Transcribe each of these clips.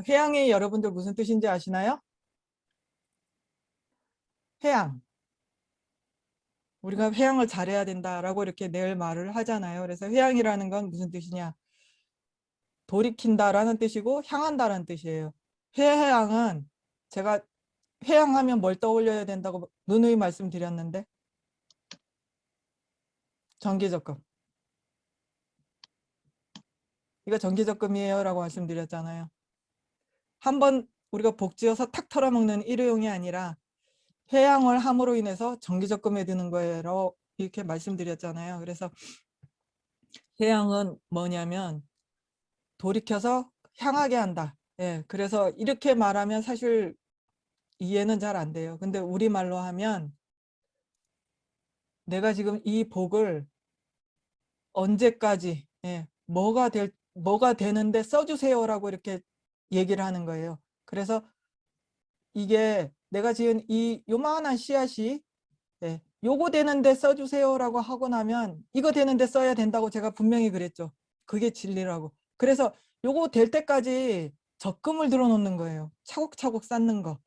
회양이 여러분들 무슨 뜻인지 아시나요? 회양. 우리가 회양을 잘해야 된다라고 이렇게 늘 말을 하잖아요. 그래서 회양이라는 건 무슨 뜻이냐? 돌이킨다라는 뜻이고 향한다라는 뜻이에요. 회양은 제가 회양하면 뭘 떠올려야 된다고 누누이 말씀드렸는데 정기적금. 이거 정기적금이에요 라고 말씀드렸잖아요. 한번 우리가 복지어서 탁 털어먹는 일회용이 아니라 회양을 함으로 인해서 정기적금에 드는 거예요 이렇게 말씀드렸잖아요. 그래서 회양은 뭐냐면 돌이켜서 향하게 한다. 예, 그래서 이렇게 말하면 사실 이해는 잘 안 돼요. 근데 우리말로 하면 내가 지금 이 복을 언제까지 뭐가 되는데 써주세요라고 이렇게 얘기를 하는 거예요. 그래서 이게 내가 지은 이 요만한 씨앗이 요거 되는데 써주세요라고 하고 나면 이거 되는데 써야 된다고 제가 분명히 그랬죠. 그게 진리라고. 그래서 요거 될 때까지 적금을 들어놓는 거예요. 차곡차곡 쌓는 거.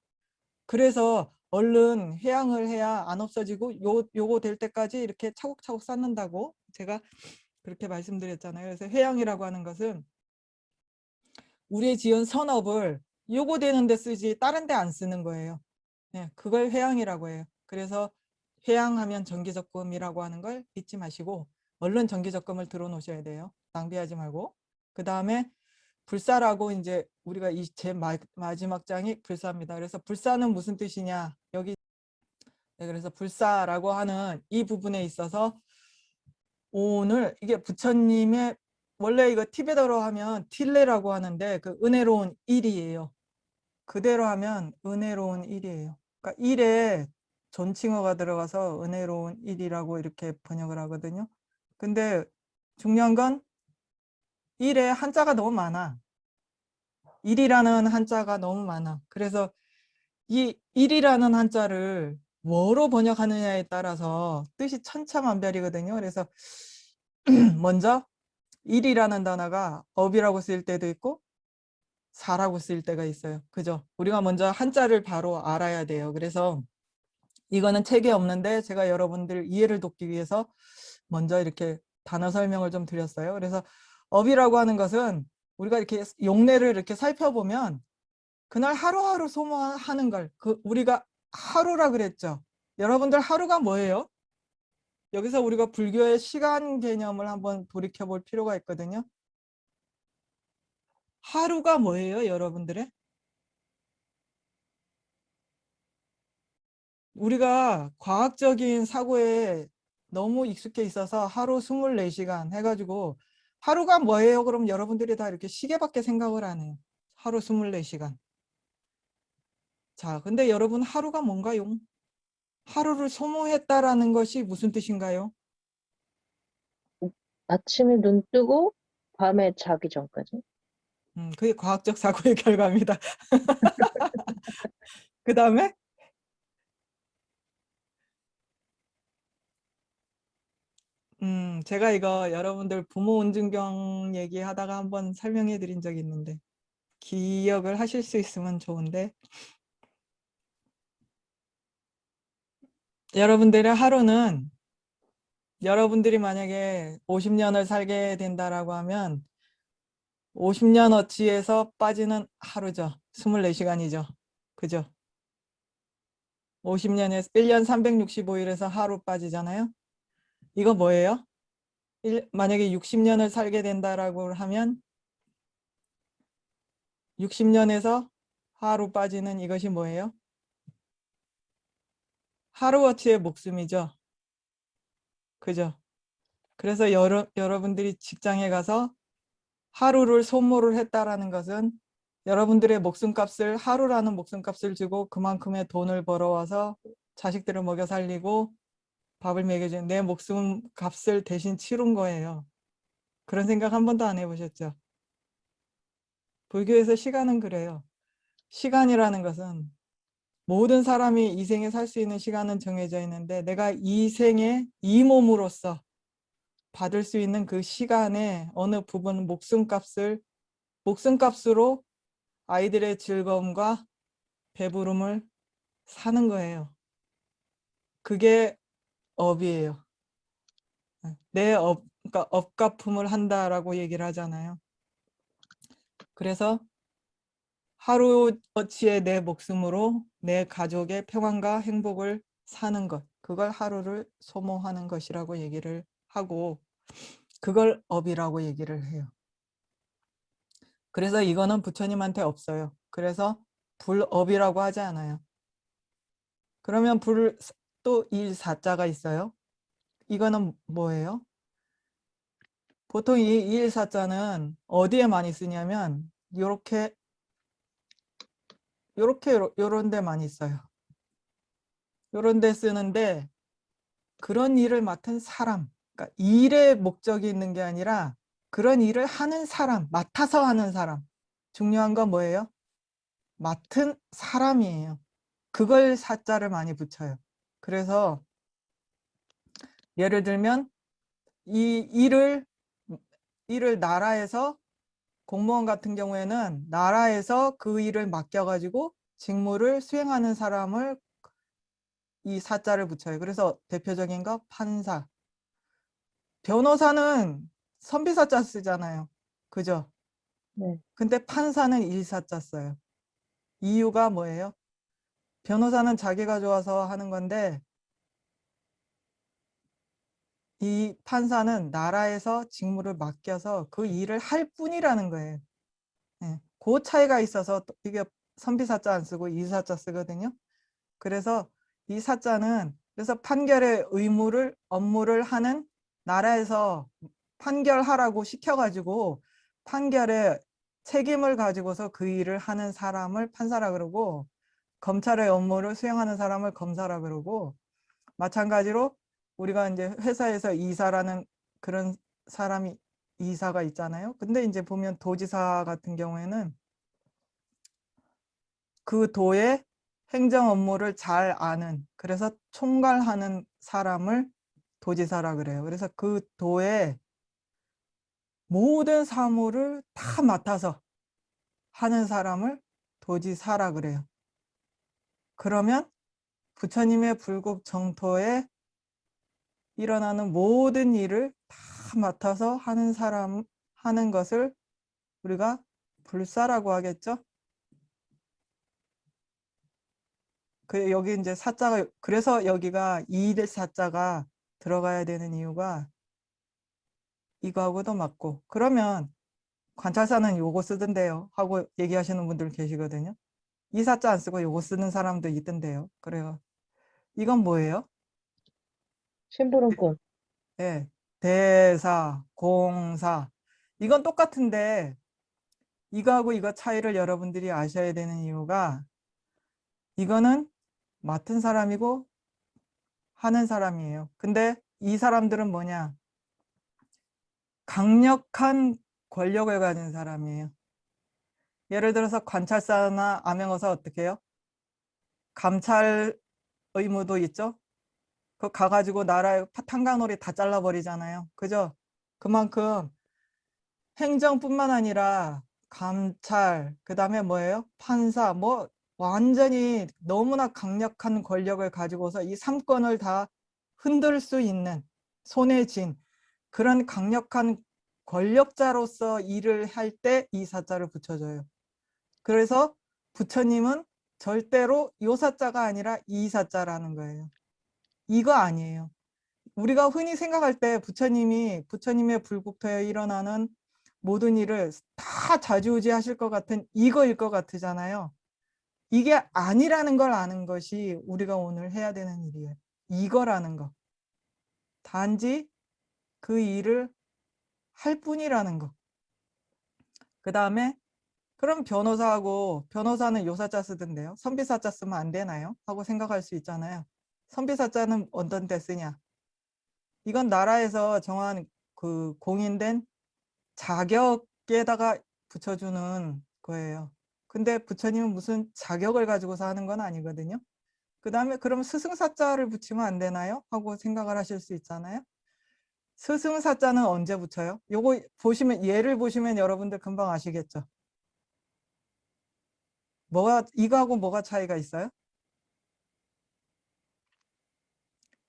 그래서 얼른 회양을 해야 안 없어지고 요거 될 때까지 이렇게 차곡차곡 쌓는다고 제가 그렇게 말씀드렸잖아요. 그래서 회양이라고 하는 것은 우리의 지은 선업을 요거 되는데 쓰지 다른 데 안 쓰는 거예요. 네, 그걸 회양이라고 해요. 그래서 회양하면 정기적금이라고 하는 걸 잊지 마시고 얼른 정기적금을 들어놓으셔야 돼요. 낭비하지 말고. 그 다음에 불사라고 이제 우리가 제 마지막 장이 불사입니다. 그래서 불사는 무슨 뜻이냐? 여기 그래서 불사라고 하는 이 부분에 있어서 오늘 이게 부처님의 원래 이거 티베트어로 하면 틸레라고 하는데 그 은혜로운 일이에요. 그대로 하면 은혜로운 일이에요. 그러니까 일에 존칭어가 들어가서 은혜로운 일이라고 이렇게 번역을 하거든요. 근데 중요한 건 일에 한자가 너무 많아. 일이라는 한자가 너무 많아. 그래서 이 일이라는 한자를 뭐로 번역하느냐에 따라서 뜻이 천차만별이거든요. 그래서 먼저 일이라는 단어가 업이라고 쓰일 때도 있고 사라고 쓰일 때가 있어요. 그죠? 우리가 먼저 한자를 바로 알아야 돼요. 그래서 이거는 책에 없는데 제가 여러분들 이해를 돕기 위해서 먼저 이렇게 단어 설명을 좀 드렸어요. 그래서 업이라고 하는 것은 우리가 이렇게 용례를 이렇게 살펴보면 그날 하루하루 소모하는 걸 우리가 하루라 그랬죠. 여러분들 하루가 뭐예요? 여기서 우리가 불교의 시간 개념을 한번 돌이켜 볼 필요가 있거든요. 하루가 뭐예요, 여러분들의? 우리가 과학적인 사고에 너무 익숙해 있어서 하루 24시간 해가지고 하루가 뭐예요? 그럼 여러분들이 다 이렇게 시계밖에 생각을 안 해요. 하루 24시간. 자, 근데 여러분 하루가 뭔가요? 하루를 소모했다라는 것이 무슨 뜻인가요? 아침에 눈 뜨고 밤에 자기 전까지. 그게 과학적 사고의 결과입니다. 그 다음에 제가 이거 여러분들 부모 운준경 얘기하다가 한번 설명해 드린 적이 있는데 기억을 하실 수 있으면 좋은데 여러분들의 하루는 여러분들이 만약에 50년을 살게 된다라고 하면 50년어치에서 빠지는 하루죠. 24시간이죠. 그죠? 50년에서 1년 365일에서 하루 빠지잖아요. 이거 뭐예요? 만약에 60년을 살게 된다라고 하면 60년에서 하루 빠지는 이것이 뭐예요? 하루어치의 목숨이죠. 그죠? 그래서 여러분들이 직장에 가서 하루를 소모를 했다라는 것은 여러분들의 목숨값을 하루라는 목숨값을 주고 그만큼의 돈을 벌어와서 자식들을 먹여 살리고 밥을 먹여주는 내 목숨값을 대신 치른 거예요. 그런 생각 한 번도 안 해보셨죠? 불교에서 시간은 그래요. 시간이라는 것은 모든 사람이 이 생에 살 수 있는 시간은 정해져 있는데 내가 이 생에 이 몸으로서 받을 수 있는 그 시간의 어느 부분 목숨값으로 아이들의 즐거움과 배부름을 사는 거예요. 그게 업이에요. 내 업, 그러니까 업가품을 한다라고 얘기를 하잖아요. 그래서 하루어치의 내 목숨으로 내 가족의 평안과 행복을 사는 것, 그걸 하루를 소모하는 것이라고 얘기를 하고, 그걸 업이라고 얘기를 해요. 그래서 이거는 부처님한테 없어요. 그래서 불업이라고 하지 않아요. 그러면 또 일사자가 있어요. 이거는 뭐예요? 보통 이 일사자는 어디에 많이 쓰냐면 요렇게 요런 데 많이 써요. 요런 데 쓰는데, 그런 일을 맡은 사람, 그러니까 일의 목적이 있는 게 아니라 그런 일을 하는 사람, 맡아서 하는 사람. 중요한 건 뭐예요? 맡은 사람이에요. 그걸 사자를 많이 붙여요. 그래서 예를 들면 이 일을 나라에서, 공무원 같은 경우에는 나라에서 그 일을 맡겨가지고 직무를 수행하는 사람을 이 사자를 붙여요. 그래서 대표적인 거 판사. 변호사는 선비사자 쓰잖아요. 그죠? 네. 근데 판사는 일사자 써요. 이유가 뭐예요? 변호사는 자기가 좋아서 하는 건데, 이 판사는 나라에서 직무를 맡겨서 그 일을 할 뿐이라는 거예요. 예, 그 차이가 있어서 이게 선비사자 안 쓰고 이사자 쓰거든요. 그래서 이 사자는, 그래서 판결의 업무를 하는, 나라에서 판결하라고 시켜가지고 판결의 책임을 가지고서 그 일을 하는 사람을 판사라 그러고, 검찰의 업무를 수행하는 사람을 검사라 그러고, 마찬가지로 우리가 이제 회사에서 이사라는 그런 사람이, 이사가 있잖아요. 근데 이제 보면 도지사 같은 경우에는 그 도의 행정 업무를 잘 아는, 그래서 총괄하는 사람을 도지사라 그래요. 그래서 그 도의 모든 사무를 다 맡아서 하는 사람을 도지사라 그래요. 그러면 부처님의 불국 정토에 일어나는 모든 일을 다 맡아서 하는 것을 우리가 불사라고 하겠죠. 여기 이제 사자가, 그래서 여기가 이대 사자가 들어가야 되는 이유가 이거하고도 맞고, 그러면 관찰사는 요거 쓰던데요 하고 얘기하시는 분들 계시거든요. 이 사자 안 쓰고 요거 쓰는 사람도 있던데요. 그래요. 이건 뭐예요? 심부름꾼. 예, 대사, 공사. 이건 똑같은데 이거하고 이거 차이를 여러분들이 아셔야 되는 이유가, 이거는 맡은 사람이고 하는 사람이에요. 근데 이 사람들은 뭐냐? 강력한 권력을 가진 사람이에요. 예를 들어서 관찰사나 암행어사 어떻게 해요? 감찰 의무도 있죠? 그 가가지고 나라의 탄강놀이 다 잘라버리잖아요. 그죠? 그만큼 행정뿐만 아니라 감찰, 그 다음에 뭐예요? 판사, 뭐 완전히 너무나 강력한 권력을 가지고서 이 삼권을 다 흔들 수 있는, 손에 쥔 그런 강력한 권력자로서 일을 할 때 이 사자를 붙여줘요. 그래서 부처님은 절대로 요 사자가 아니라 이 사자라는 거예요. 이거 아니에요. 우리가 흔히 생각할 때 부처님의 불국토에 일어나는 모든 일을 다 좌지우지하실 것 같은 이거일 것 같으잖아요. 이게 아니라는 걸 아는 것이 우리가 오늘 해야 되는 일이에요. 이거라는 거. 단지 그 일을 할 뿐이라는 거. 그 다음에 그럼 변호사는 요사자 쓰던데요. 선비사자 쓰면 안 되나요? 하고 생각할 수 있잖아요. 선비사자는 어떤 데 쓰냐? 이건 나라에서 정한 그 공인된 자격에다가 붙여주는 거예요. 근데 부처님은 무슨 자격을 가지고서 하는 건 아니거든요. 그 다음에 그럼 스승사자를 붙이면 안 되나요? 하고 생각을 하실 수 있잖아요. 스승사자는 언제 붙여요? 요거 보시면, 예를 보시면 여러분들 금방 아시겠죠. 이거하고 뭐가 차이가 있어요?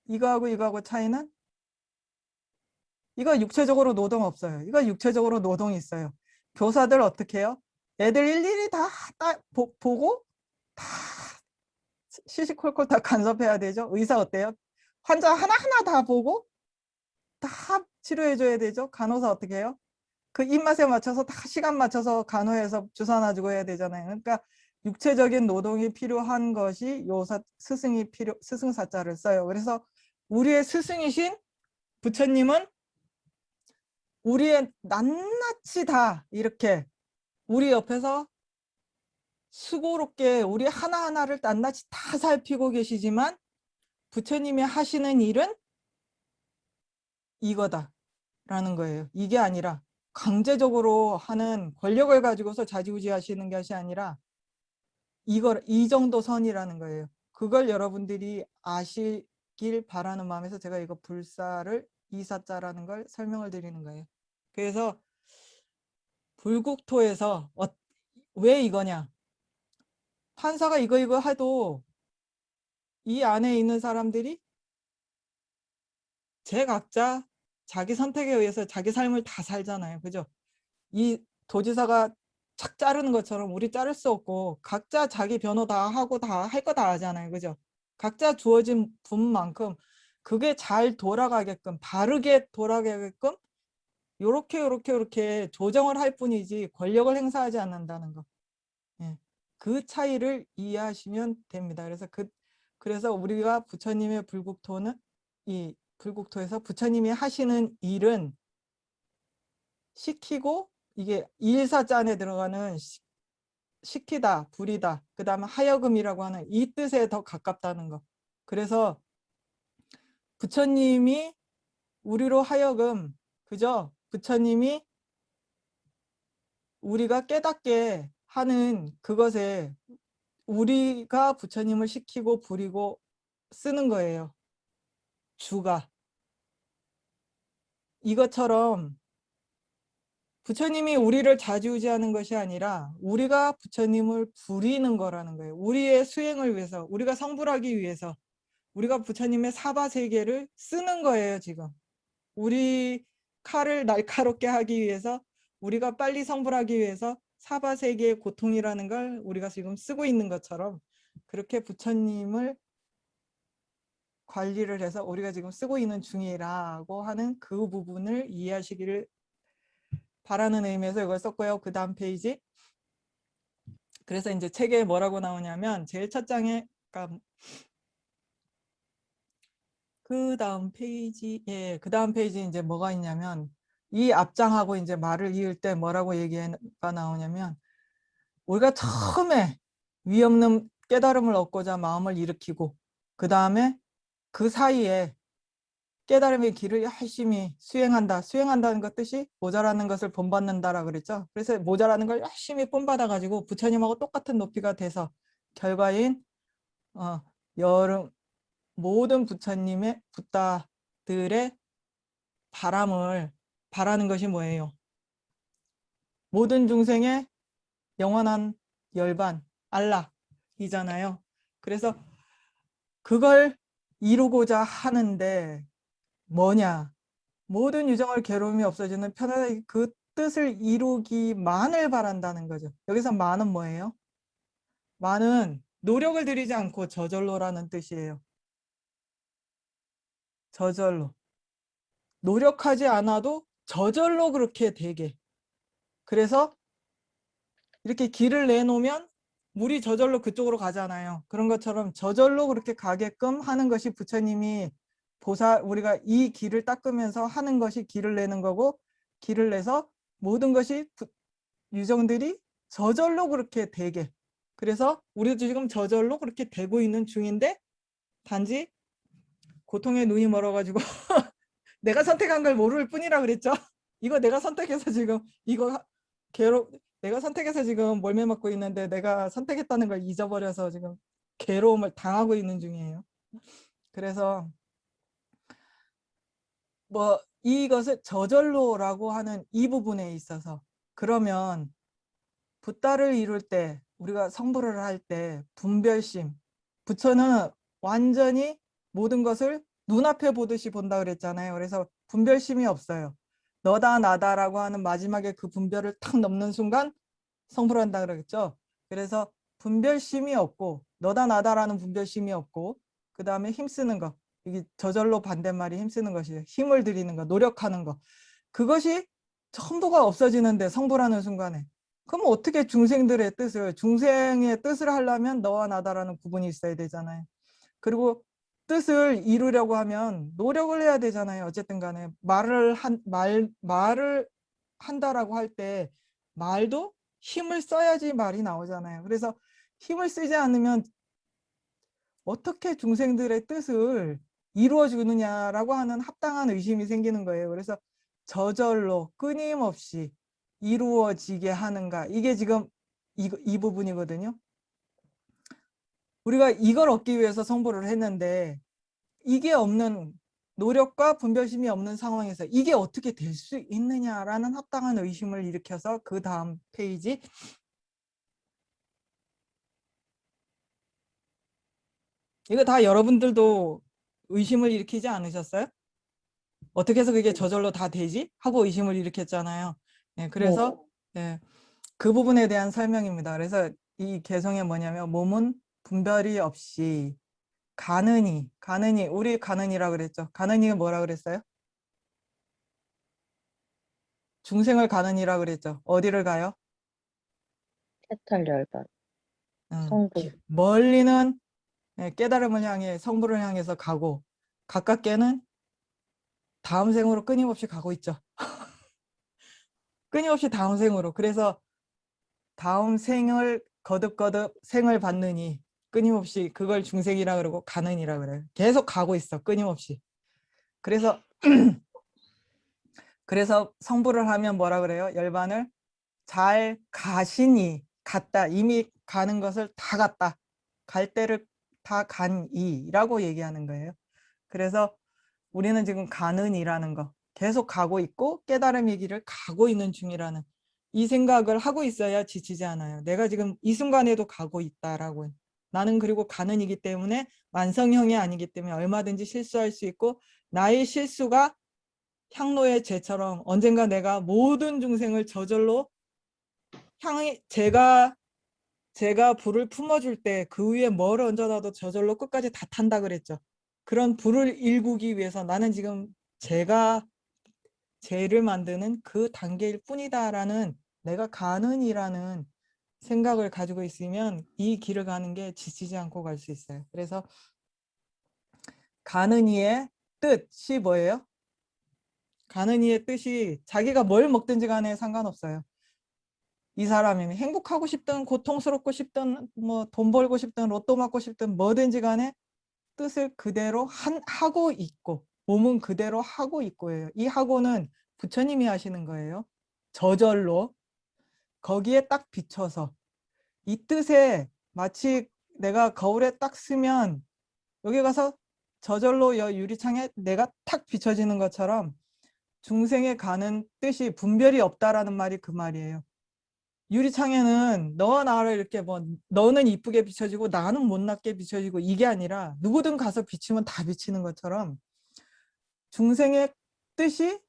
이거하고 차이는? 이거 육체적으로 노동 없어요. 이거 육체적으로 노동이 있어요. 교사들 어떻게 해요? 애들 일일이 다 보고 다 시시콜콜 다 간섭해야 되죠. 의사 어때요? 환자 하나하나 다 보고 다 치료해줘야 되죠. 간호사 어떻게 해요? 그 입맛에 맞춰서 다 시간 맞춰서 간호해서 주사 놔주고 해야 되잖아요. 그러니까 육체적인 노동이 필요한 것이 스승사자를 써요. 그래서 우리의 스승이신 부처님은 우리의 낱낱이 다 이렇게 우리 옆에서 수고롭게 우리 하나하나를 낱낱이 다 살피고 계시지만 부처님이 하시는 일은 이거다 라는 거예요. 이게 아니라 강제적으로 하는 권력을 가지고서 좌지우지 하시는 것이 아니라 이 정도 선이라는 거예요. 그걸 여러분들이 아시길 바라는 마음에서 제가 이거 불사를 이사자라는 걸 설명을 드리는 거예요. 그래서 불국토에서 왜 이거냐? 판사가 이거 해도 이 안에 있는 사람들이 각자 자기 선택에 의해서 자기 삶을 다 살잖아요. 그죠? 이 도지사가 착 자르는 것처럼 우리 자를 수 없고 각자 자기 변호 다 하고 다 할 거 다 하잖아요. 그죠? 각자 주어진 분만큼 그게 잘 돌아가게끔 바르게 돌아가게끔 요렇게 조정을 할 뿐이지 권력을 행사하지 않는다는 거. 예. 그 차이를 이해하시면 됩니다. 그래서 우리가 부처님의 불국토는 이 불국토에서 부처님이 하시는 일은 시키고 이게 일사자 안에 들어가는 시키다, 부리다, 그 다음에 하여금이라고 하는 이 뜻에 더 가깝다는 거. 그래서 부처님이 우리로 하여금 그죠? 부처님이 우리가 깨닫게 하는 그것에 우리가 부처님을 시키고 부리고 쓰는 거예요. 주가. 이것처럼 부처님이 우리를 좌지우지하는 것이 아니라 우리가 부처님을 부리는 거라는 거예요. 우리의 수행을 위해서, 우리가 성불하기 위해서, 우리가 부처님의 사바세계를 쓰는 거예요, 지금. 우리 칼을 날카롭게 하기 위해서, 우리가 빨리 성불하기 위해서 사바세계의 고통이라는 걸 우리가 지금 쓰고 있는 것처럼 그렇게 부처님을 관리를 해서 우리가 지금 쓰고 있는 중이라고 하는 그 부분을 이해하시기를 바라는 의미에서 이걸 썼고요. 그 다음 페이지. 그래서 이제 책에 뭐라고 나오냐면 제일 첫 장에 그 다음 페이지에 그 다음 페이지 이제 뭐가 있냐면 이 앞장하고 이제 말을 이을 때 뭐라고 얘기가 나오냐면 우리가 처음에 위 없는 깨달음을 얻고자 마음을 일으키고 그 다음에 그 사이에 깨달음의 길을 열심히 수행한다는 것 뜻이 모자라는 것을 본받는다라 그랬죠. 그래서 모자라는 걸 열심히 본받아 가지고 부처님하고 똑같은 높이가 돼서 결과인 여름 모든 부처님의 붓다들의 바람을 바라는 것이 뭐예요? 모든 중생의 영원한 열반 알라이잖아요. 그래서 그걸 이루고자 하는데 뭐냐? 모든 유정을 괴로움이 없어지는 편안하게 그 뜻을 이루기만을 바란다는 거죠. 여기서 만은 뭐예요? 만은 노력을 들이지 않고 저절로라는 뜻이에요. 저절로. 노력하지 않아도 저절로 그렇게 되게. 그래서 이렇게 길을 내놓으면 물이 저절로 그쪽으로 가잖아요. 그런 것처럼 저절로 그렇게 가게끔 하는 것이 부처님이 우리가 이 길을 닦으면서 하는 것이 길을 내는 거고 길을 내서 모든 것이 유정들이 저절로 그렇게 되게. 그래서 우리도 지금 저절로 그렇게 되고 있는 중인데 단지 고통의 눈이 멀어가지고 내가 선택한 걸 모를 뿐이라 그랬죠. 이거 내가 선택해서 지금 내가 선택해서 지금 몰매 맞고 있는데 내가 선택했다는 걸 잊어버려서 지금 괴로움을 당하고 있는 중이에요. 그래서 뭐 이것을 저절로라고 하는 이 부분에 있어서 그러면 붓다를 이룰 때 우리가 성불을 할 때 분별심, 부처는 완전히 모든 것을 눈앞에 보듯이 본다 그랬잖아요. 그래서 분별심이 없어요. 너다 나다라고 하는 마지막에 그 분별을 탁 넘는 순간 성불한다 그러겠죠. 그래서 분별심이 없고 너다 나다라는 분별심이 없고 그 다음에 힘쓰는 거, 이게 저절로 반대말이 힘쓰는 것이에요. 힘을 들이는 거, 노력하는 거. 그것이 전부가 없어지는데 성불하는 순간에. 그럼 어떻게 중생의 뜻을 하려면 너와 나다라는 구분이 있어야 되잖아요. 그리고 뜻을 이루려고 하면 노력을 해야 되잖아요. 어쨌든 간에 말을 한다라고 할 때 말도 힘을 써야지 말이 나오잖아요. 그래서 힘을 쓰지 않으면 어떻게 중생들의 뜻을 이루어 주느냐라고 하는 합당한 의심이 생기는 거예요. 그래서 저절로 끊임없이 이루어지게 하는가. 이게 지금 이 부분이거든요. 우리가 이걸 얻기 위해서 성불을 했는데 이게 없는 노력과 분별심이 없는 상황에서 이게 어떻게 될 수 있느냐라는 합당한 의심을 일으켜서 그 다음 페이지 이거 다 여러분들도 의심을 일으키지 않으셨어요? 어떻게 해서 그게 저절로 다 되지? 하고 의심을 일으켰잖아요. 네, 그래서 네, 그 부분에 대한 설명입니다. 그래서 이 개성이 뭐냐면 몸은 분별이 없이 가느니 우리 가느니라 그랬죠. 가느니가 뭐라 그랬어요? 중생을 가느니라 그랬죠. 어디를 가요? 해탈 열반, 성불. 멀리는 깨달음을 향해 성부를 향해서 가고 가깝게는 다음 생으로 끊임없이 가고 있죠. 끊임없이 다음 생으로. 그래서 다음 생을 거듭거듭 생을 받느니 끊임없이 그걸 중생이라 그러고 가는이라 그래요. 계속 가고 있어. 끊임없이. 그래서 성불을 하면 뭐라 그래요? 열반을 잘 가시니 갔다. 이미 가는 것을 다 갔다. 갈 때를 다 간이라고 얘기하는 거예요. 그래서 우리는 지금 가는이라는 거 계속 가고 있고 깨달음의 길을 가고 있는 중이라는 이 생각을 하고 있어야 지치지 않아요. 내가 지금 이 순간에도 가고 있다라고. 나는 그리고 가는이기 때문에 완성형이 아니기 때문에 얼마든지 실수할 수 있고 나의 실수가 향로의 재처럼 언젠가 내가 모든 중생을 저절로 향이 제가 불을 품어줄 때 그 위에 뭘 얹어놔도 저절로 끝까지 다 탄다 그랬죠. 그런 불을 일구기 위해서 나는 지금 제가 죄를 만드는 그 단계일 뿐이다라는 내가 가는이라는 생각을 가지고 있으면 이 길을 가는 게 지치지 않고 갈 수 있어요. 그래서 가는 이의 뜻이 뭐예요? 가는 이의 뜻이 자기가 뭘 먹든지 간에 상관없어요. 이 사람이 행복하고 싶든 고통스럽고 싶든 뭐 돈 벌고 싶든 로또 맞고 싶든 뭐든지 간에 뜻을 그대로 하고 있고 몸은 그대로 하고 있고예요. 이 하고는 부처님이 하시는 거예요. 저절로 거기에 딱 비춰서 이 뜻에 마치 내가 거울에 딱 쓰면 여기 가서 저절로 유리창에 내가 탁 비춰지는 것처럼 중생에 가는 뜻이 분별이 없다라는 말이 그 말이에요. 유리창에는 너와 나를 이렇게 뭐 너는 이쁘게 비춰지고 나는 못났게 비춰지고 이게 아니라 누구든 가서 비추면 다 비치는 것처럼 중생의 뜻이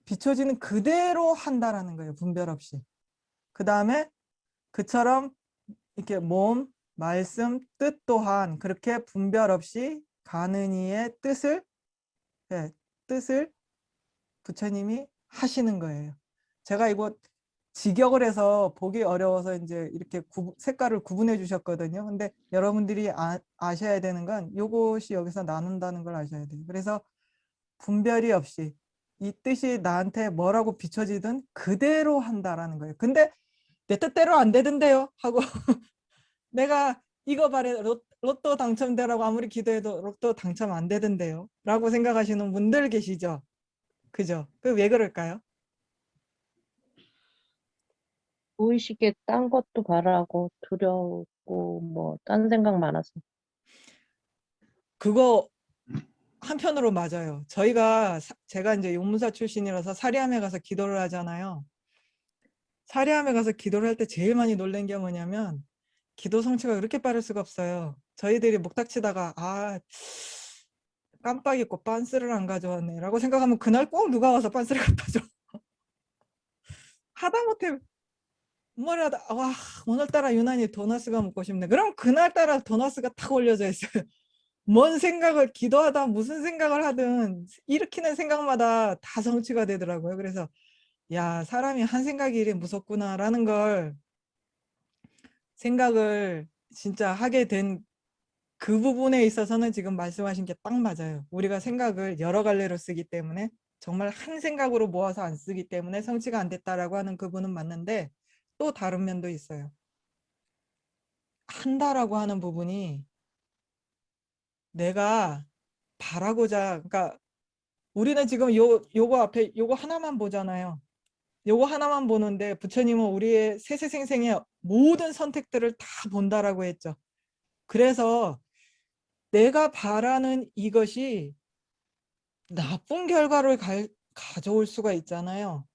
비춰지는 그대로 한다라는 거예요. 분별 없이. 그 다음에 그처럼 이렇게 몸, 말씀, 뜻 또한 그렇게 분별 없이 가는 이의 뜻을 뜻을 부처님이 하시는 거예요. 제가 이거 직역을 해서 보기 어려워서 이제 이렇게 색깔을 구분해 주셨거든요. 근데 여러분들이 아셔야 되는 건 이것이 여기서 나눈다는 걸 아셔야 돼요. 그래서 분별이 없이 이 뜻이 나한테 뭐라고 비춰지든 그대로 한다라는 거예요. 근데 내 뜻대로 안 되던데요 하고 내가 이거 말해 로또 당첨되라고 아무리 기도해도 로또 당첨 안 되던데요 라고 생각하시는 분들 계시죠? 그죠? 그 왜 그럴까요? 무의식에 딴 것도 바라고 두려우고 뭐 딴 생각 많아서. 그거 한편으로 맞아요. 제가 이제 용문사 출신이라서 사리암에 가서 기도를 하잖아요. 사리암에 가서 기도를 할 때 제일 많이 놀란 게 뭐냐면 기도 성취가 그렇게 빠를 수가 없어요. 저희들이 목닥치다가 깜빡 잊고 빤스를 안 가져왔네 라고 생각하면 그날 꼭 누가 와서 빤스를 갖다 줘. 하다못해 뭐라도 와 오늘따라 유난히 도너스가 먹고 싶네. 그럼 그날따라 도너스가 탁 올려져 있어요. 뭔 생각을 기도하다 무슨 생각을 하든 일으키는 생각마다 다 성취가 되더라고요. 그래서 야 사람이 한 생각이 이리 무섭구나라는 걸 생각을 진짜 하게 된 그 부분에 있어서는 지금 말씀하신 게 딱 맞아요. 우리가 생각을 여러 갈래로 쓰기 때문에 정말 한 생각으로 모아서 안 쓰기 때문에 성취가 안 됐다라고 하는 그분은 맞는데 또 다른 면도 있어요. 한다라고 하는 부분이 내가 바라고자 그러니까 우리는 지금 요거 앞에 요거 하나만 보잖아요. 요거 하나만 보는데 부처님은 우리의 세세생생의 모든 선택들을 다 본다라고 했죠. 그래서 내가 바라는 이것이 나쁜 결과를 가져올 수가 있잖아요.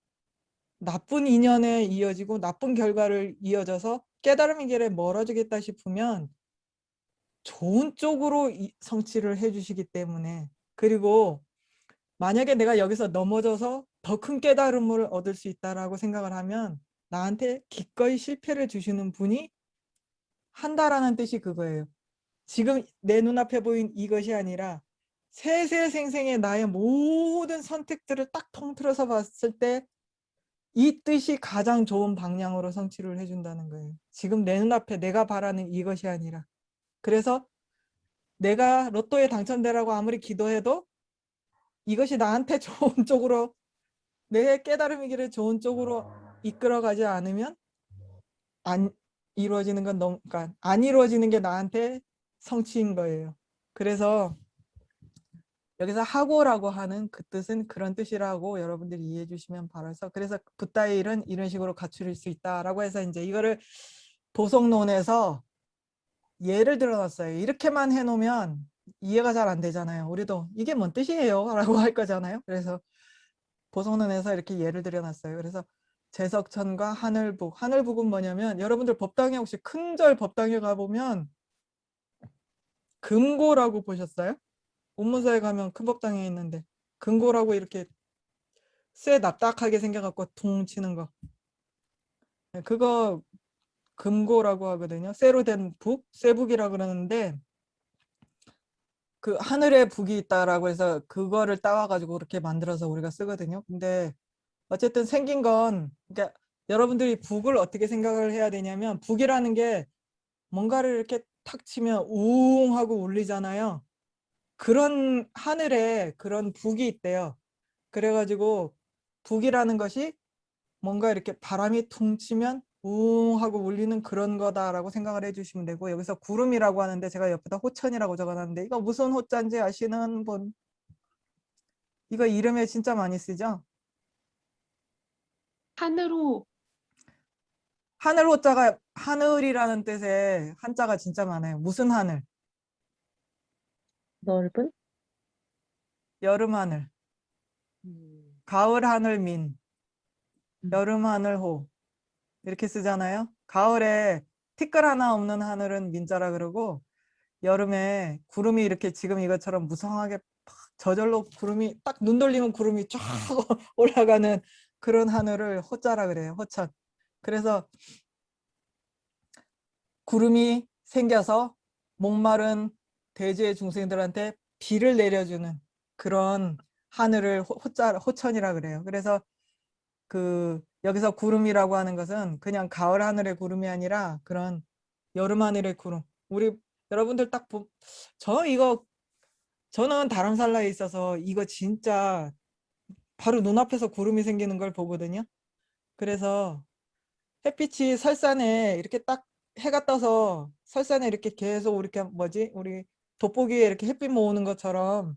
나쁜 인연에 이어지고 나쁜 결과를 이어져서 깨달음의 길에 멀어지겠다 싶으면 좋은 쪽으로 성취를 해주시기 때문에 그리고 만약에 내가 여기서 넘어져서 더 큰 깨달음을 얻을 수 있다라고 생각을 하면 나한테 기꺼이 실패를 주시는 분이 한다라는 뜻이 그거예요. 지금 내 눈앞에 보인 이것이 아니라 세세생생의 나의 모든 선택들을 딱 통틀어서 봤을 때 이 뜻이 가장 좋은 방향으로 성취를 해준다는 거예요. 지금 내 눈앞에 내가 바라는 이것이 아니라. 그래서 내가 로또에 당첨되라고 아무리 기도해도 이것이 나한테 좋은 쪽으로 내 깨달음의 길을 좋은 쪽으로 이끌어가지 않으면 안 이루어지는 건 너무 그러니까 안 이루어지는 게 나한테 성취인 거예요. 그래서 여기서 하고라고 하는 그 뜻은 그런 뜻이라고 여러분들이 이해해 주시면 바라서 그래서 붓다의 일은 이런 식으로 갖추릴 수 있다라고 해서 이제 이거를 보성론에서 예를 들어놨어요. 이렇게만 해놓으면 이해가 잘 안 되잖아요. 우리도 이게 뭔 뜻이에요? 라고 할 거잖아요. 그래서 보성론에서 이렇게 예를 들어놨어요. 그래서 제석천과 하늘북. 하늘북은 뭐냐면 여러분들 법당에 혹시 큰절 법당에 가보면 금고라고 보셨어요? 운문사에 가면 큰 법당에 있는데 금고라고 이렇게 쇠 납작하게 생겨갖고 퉁 치는 거. 그거 금고라고 하거든요. 쇠로 된 북, 쇠북이라 그러는데 그 하늘에 북이 있다라고 해서 그거를 따와가지고 그렇게 만들어서 우리가 쓰거든요. 근데 어쨌든 생긴 건 그러니까 여러분들이 북을 어떻게 생각을 해야 되냐면 북이라는 게 뭔가를 이렇게 탁 치면 우웅 하고 울리잖아요. 그런 하늘에 그런 북이 있대요. 그래가지고 북이라는 것이 뭔가 이렇게 바람이 퉁 치면 우웅 하고 울리는 그런 거다라고 생각을 해주시면 되고 여기서 구름이라고 하는데 제가 옆에다 호천이라고 적어놨는데 이거 무슨 호자인지 아시는 분? 이거 이름에 진짜 많이 쓰죠? 하늘호 하늘 호자가 하늘이라는 뜻의 한자가 진짜 많아요. 무슨 하늘? 넓은? 여름 하늘, 음, 가을 하늘 민, 여름 하늘 호 이렇게 쓰잖아요. 가을에 티끌 하나 없는 하늘은 민자라 그러고 여름에 구름이 이렇게 지금 이것처럼 무성하게 팍 저절로 구름이 딱 눈 돌리면 구름이 쫙 올라가는 그런 하늘을 호자라 그래요. 호천. 그래서 구름이 생겨서 목마른 대지의 중생들한테 비를 내려주는 그런 하늘을 호천이라 그래요. 그래서 그 여기서 구름이라고 하는 것은 그냥 가을 하늘의 구름이 아니라 그런 여름 하늘의 구름. 우리 여러분들 저는 다람살라에 있어서 이거 진짜 바로 눈앞에서 구름이 생기는 걸 보거든요. 그래서 햇빛이 설산에 이렇게 딱 해가 떠서 설산에 이렇게 계속 이렇게 뭐지? 우리 돋보기에 이렇게 햇빛 모으는 것처럼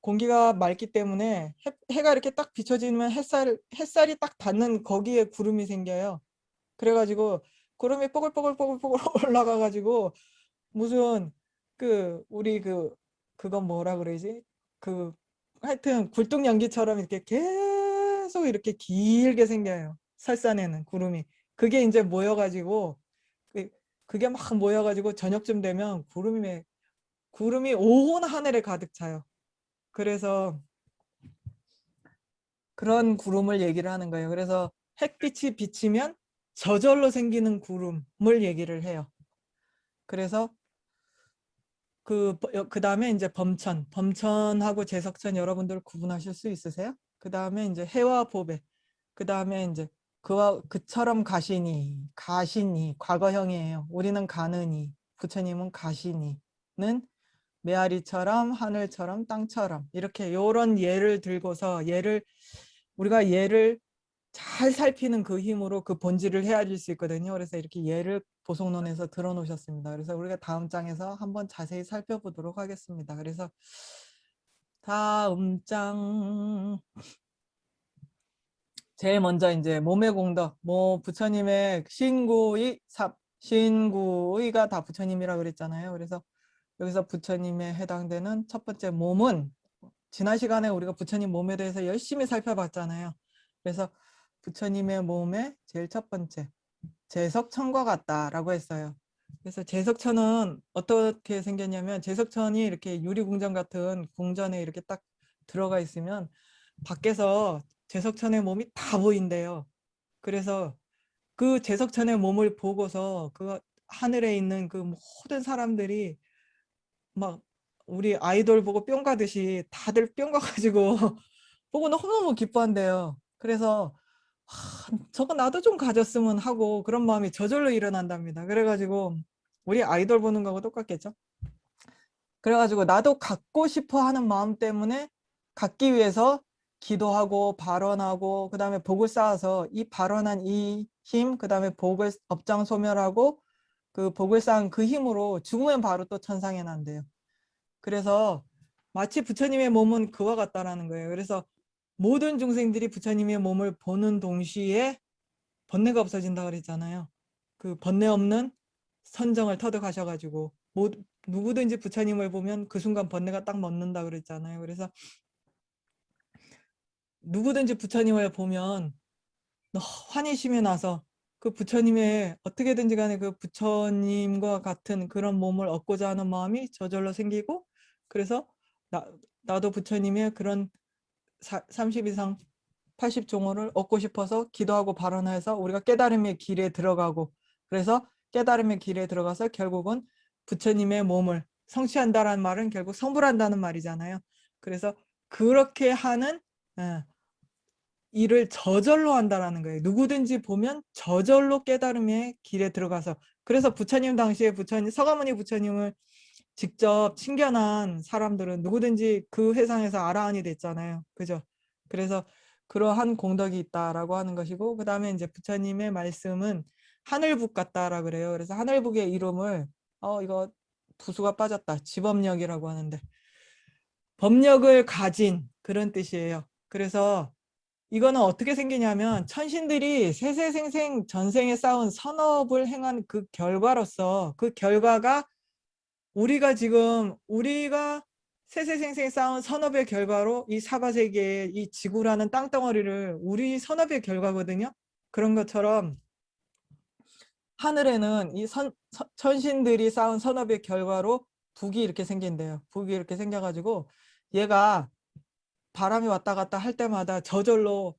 공기가 맑기 때문에 해가 이렇게 딱 비춰지면 햇살이 딱 닿는 거기에 구름이 생겨요. 그래가지고 구름이 뽀글뽀글뽀글뽀글 올라가가지고 무슨 우리 그건 뭐라 그러지? 그 하여튼 굴뚝 연기처럼 이렇게 계속 이렇게 길게 생겨요. 설산에는 구름이. 그게 이제 모여가지고 그 그게 막 모여가지고 저녁쯤 되면 구름이 온 하늘에 가득 차요. 그래서 그런 구름을 얘기를 하는 거예요. 그래서 햇빛이 비치면 저절로 생기는 구름을 얘기를 해요. 그래서 그 다음에 이제 범천하고 제석천 여러분들 구분하실 수 있으세요? 그 다음에 이제 해와 보배, 그 다음에 이제 그처럼 가시니 과거형이에요. 우리는 가느니, 부처님은 가시니는 메아리처럼 하늘처럼 땅처럼 이렇게 요런 예를 들고서 우리가 예를 잘 살피는 그 힘으로 그 본질을 헤아릴 수 있거든요. 그래서 이렇게 예를 보속론에서 들어놓으셨습니다. 그래서 우리가 다음 장에서 한번 자세히 살펴보도록 하겠습니다. 그래서 다음 장 제일 먼저 이제 몸의 공덕, 부처님의 신구의가 다 부처님이라 그랬잖아요. 그래서 여기서 부처님에 해당되는 첫 번째 몸은 지난 시간에 우리가 부처님 몸에 대해서 열심히 살펴봤잖아요. 그래서 부처님의 몸의 제일 첫 번째 제석천과 같다라고 했어요. 그래서 제석천은 어떻게 생겼냐면 제석천이 이렇게 유리궁전 같은 궁전에 이렇게 딱 들어가 있으면 밖에서 제석천의 몸이 다 보인대요. 그래서 그 제석천의 몸을 보고서 그 하늘에 있는 그 모든 사람들이 막 우리 아이돌 보고 뿅 가듯이 다들 뿅 가가지고 보고 너무너무 기뻐한대요. 그래서 저거 나도 좀 가졌으면 하고 그런 마음이 저절로 일어난답니다. 그래가지고 우리 아이돌 보는 거하고 똑같겠죠. 그래가지고 나도 갖고 싶어 하는 마음 때문에 갖기 위해서 기도하고 발언하고 그 다음에 복을 쌓아서 이 발언한 이 힘, 그 다음에 복을 업장소멸하고 그 복을 쌓은 그 힘으로 죽으면 바로 또 천상에 난대요. 그래서 마치 부처님의 몸은 그와 같다라는 거예요. 그래서 모든 중생들이 부처님의 몸을 보는 동시에 번뇌가 없어진다 그랬잖아요. 그 번뇌 없는 선정을 터득하셔가지고 누구든지 부처님을 보면 그 순간 번뇌가 딱 멎는다 그랬잖아요. 그래서 누구든지 부처님을 보면 환희심이 나서 그 부처님의 어떻게든지 간에 그 부처님과 같은 그런 몸을 얻고자 하는 마음이 저절로 생기고 그래서 나도 부처님의 그런 30 이상 80종호를 얻고 싶어서 기도하고 발언해서 우리가 깨달음의 길에 들어가고 그래서 깨달음의 길에 들어가서 결국은 부처님의 몸을 성취한다는 말은 결국 성불한다는 말이잖아요. 그래서 그렇게 하는 일을 저절로 한다라는 거예요. 누구든지 보면 저절로 깨달음의 길에 들어가서 그래서 부처님 당시에 서가모니 부처님을 직접 친견한 사람들은 누구든지 그 회상에서 아라한이 됐잖아요. 그죠? 그래서 그러한 공덕이 있다라고 하는 것이고 그 다음에 이제 부처님의 말씀은 하늘북 같다라 그래요. 그래서 하늘북의 이름을 이거 부수가 빠졌다. 지법력이라고 하는데 법력을 가진 그런 뜻이에요. 그래서 이거는 어떻게 생기냐면 천신들이 세세생생 전생에 쌓은 선업을 행한 그 결과로서 그 결과가 우리가 세세생생 쌓은 선업의 결과로 이 사바세계의 이 지구라는 땅덩어리를 우리 선업의 결과거든요. 그런 것처럼 하늘에는 이 천신들이 쌓은 선업의 결과로 북이 이렇게 생긴대요. 북이 이렇게 생겨가지고 얘가 바람이 왔다 갔다 할 때마다 저절로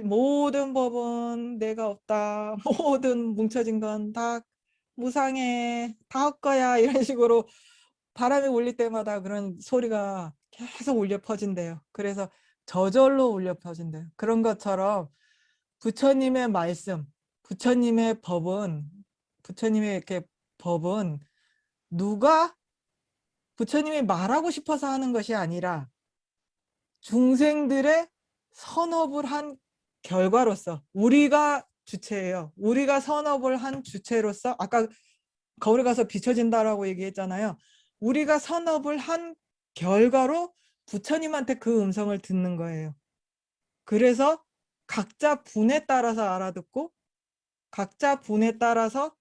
모든 법은 내가 없다. 모든 뭉쳐진 건 다 무상해. 다 헛거야. 이런 식으로 바람이 울릴 때마다 그런 소리가 계속 울려 퍼진대요. 그래서 저절로 울려 퍼진대요. 그런 것처럼 부처님의 말씀, 부처님의 이렇게 법은 누가 부처님이 말하고 싶어서 하는 것이 아니라 중생들의 선업을 한 결과로서 우리가 주체예요. 우리가 선업을 한 주체로서 아까 거울에 가서 비춰진다라고 얘기했잖아요. 우리가 선업을 한 결과로 부처님한테 그 음성을 듣는 거예요. 그래서 각자 분에 따라서 알아듣고 각자 분에 따라서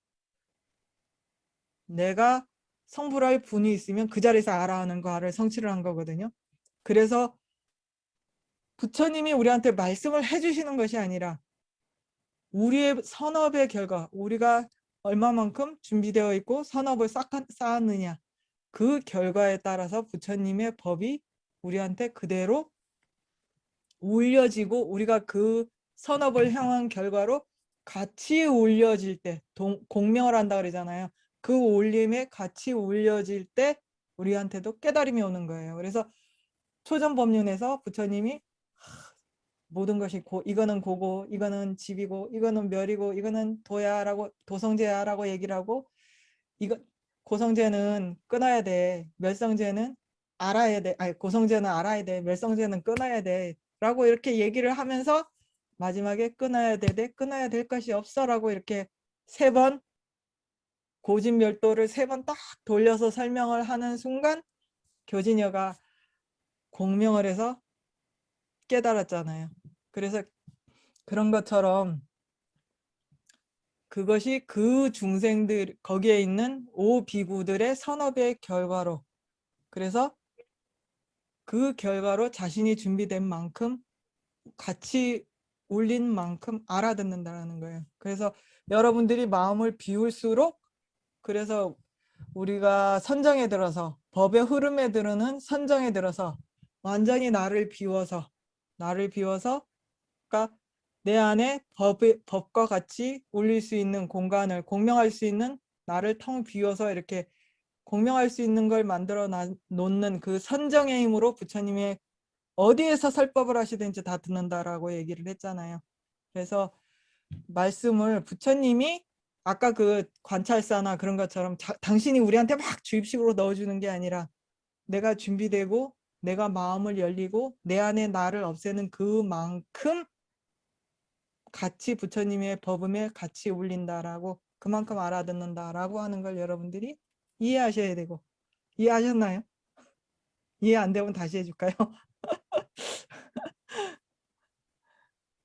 내가 성불할 분이 있으면 그 자리에서 알아하는 거를 성취를 한 거거든요. 그래서 부처님이 우리한테 말씀을 해주시는 것이 아니라 우리의 선업의 결과, 우리가 얼마만큼 준비되어 있고 선업을 쌓았느냐. 그 결과에 따라서 부처님의 법이 우리한테 그대로 올려지고 우리가 그 선업을 향한 결과로 같이 올려질 때 공명을 한다 그러잖아요. 그 올림에 같이 올려질 때 우리한테도 깨달음이 오는 거예요. 그래서 초전법륜에서 부처님이 모든 것이 이거는 고고, 이거는 집이고, 이거는 멸이고, 이거는 도야라고, 도성제야라고 얘기를 하고, 이거 고성제는 끊어야 돼. 멸성제는 알아야 돼. 아니, 고성제는 알아야 돼. 멸성제는 끊어야 돼. 라고 이렇게 얘기를 하면서 마지막에 끊어야 돼. 끊어야 될 것이 없어라고 이렇게 3번 고진멸도를 3번 딱 돌려서 설명을 하는 순간 교진여가 공명을 해서 깨달았잖아요. 그래서 그런 것처럼 그것이 그 중생들 거기에 있는 5비구들의 선업의 결과로 그래서 그 결과로 자신이 준비된 만큼 같이 올린 만큼 알아듣는다는 거예요. 그래서 여러분들이 마음을 비울수록 그래서 우리가 선정에 들어서 법의 흐름에 들어는 선정에 들어서 완전히 나를 비워서 그러니까 내 안에 법과 같이 올릴 수 있는 공간을 공명할 수 있는 나를 텅 비워서 이렇게 공명할 수 있는 걸 만들어 놓는 그 선정의 힘으로 부처님의 어디에서 설법을 하시든지 다 듣는다라고 얘기를 했잖아요. 그래서 말씀을 부처님이 아까 그 관찰사나 그런 것처럼 당신이 우리한테 막 주입식으로 넣어주는 게 아니라 내가 준비되고 내가 마음을 열리고 내 안에 나를 없애는 그만큼 같이 부처님의 법음에 같이 울린다라고 그만큼 알아듣는다라고 하는 걸 여러분들이 이해하셔야 되고 이해하셨나요? 이해 안 되면 다시 해줄까요?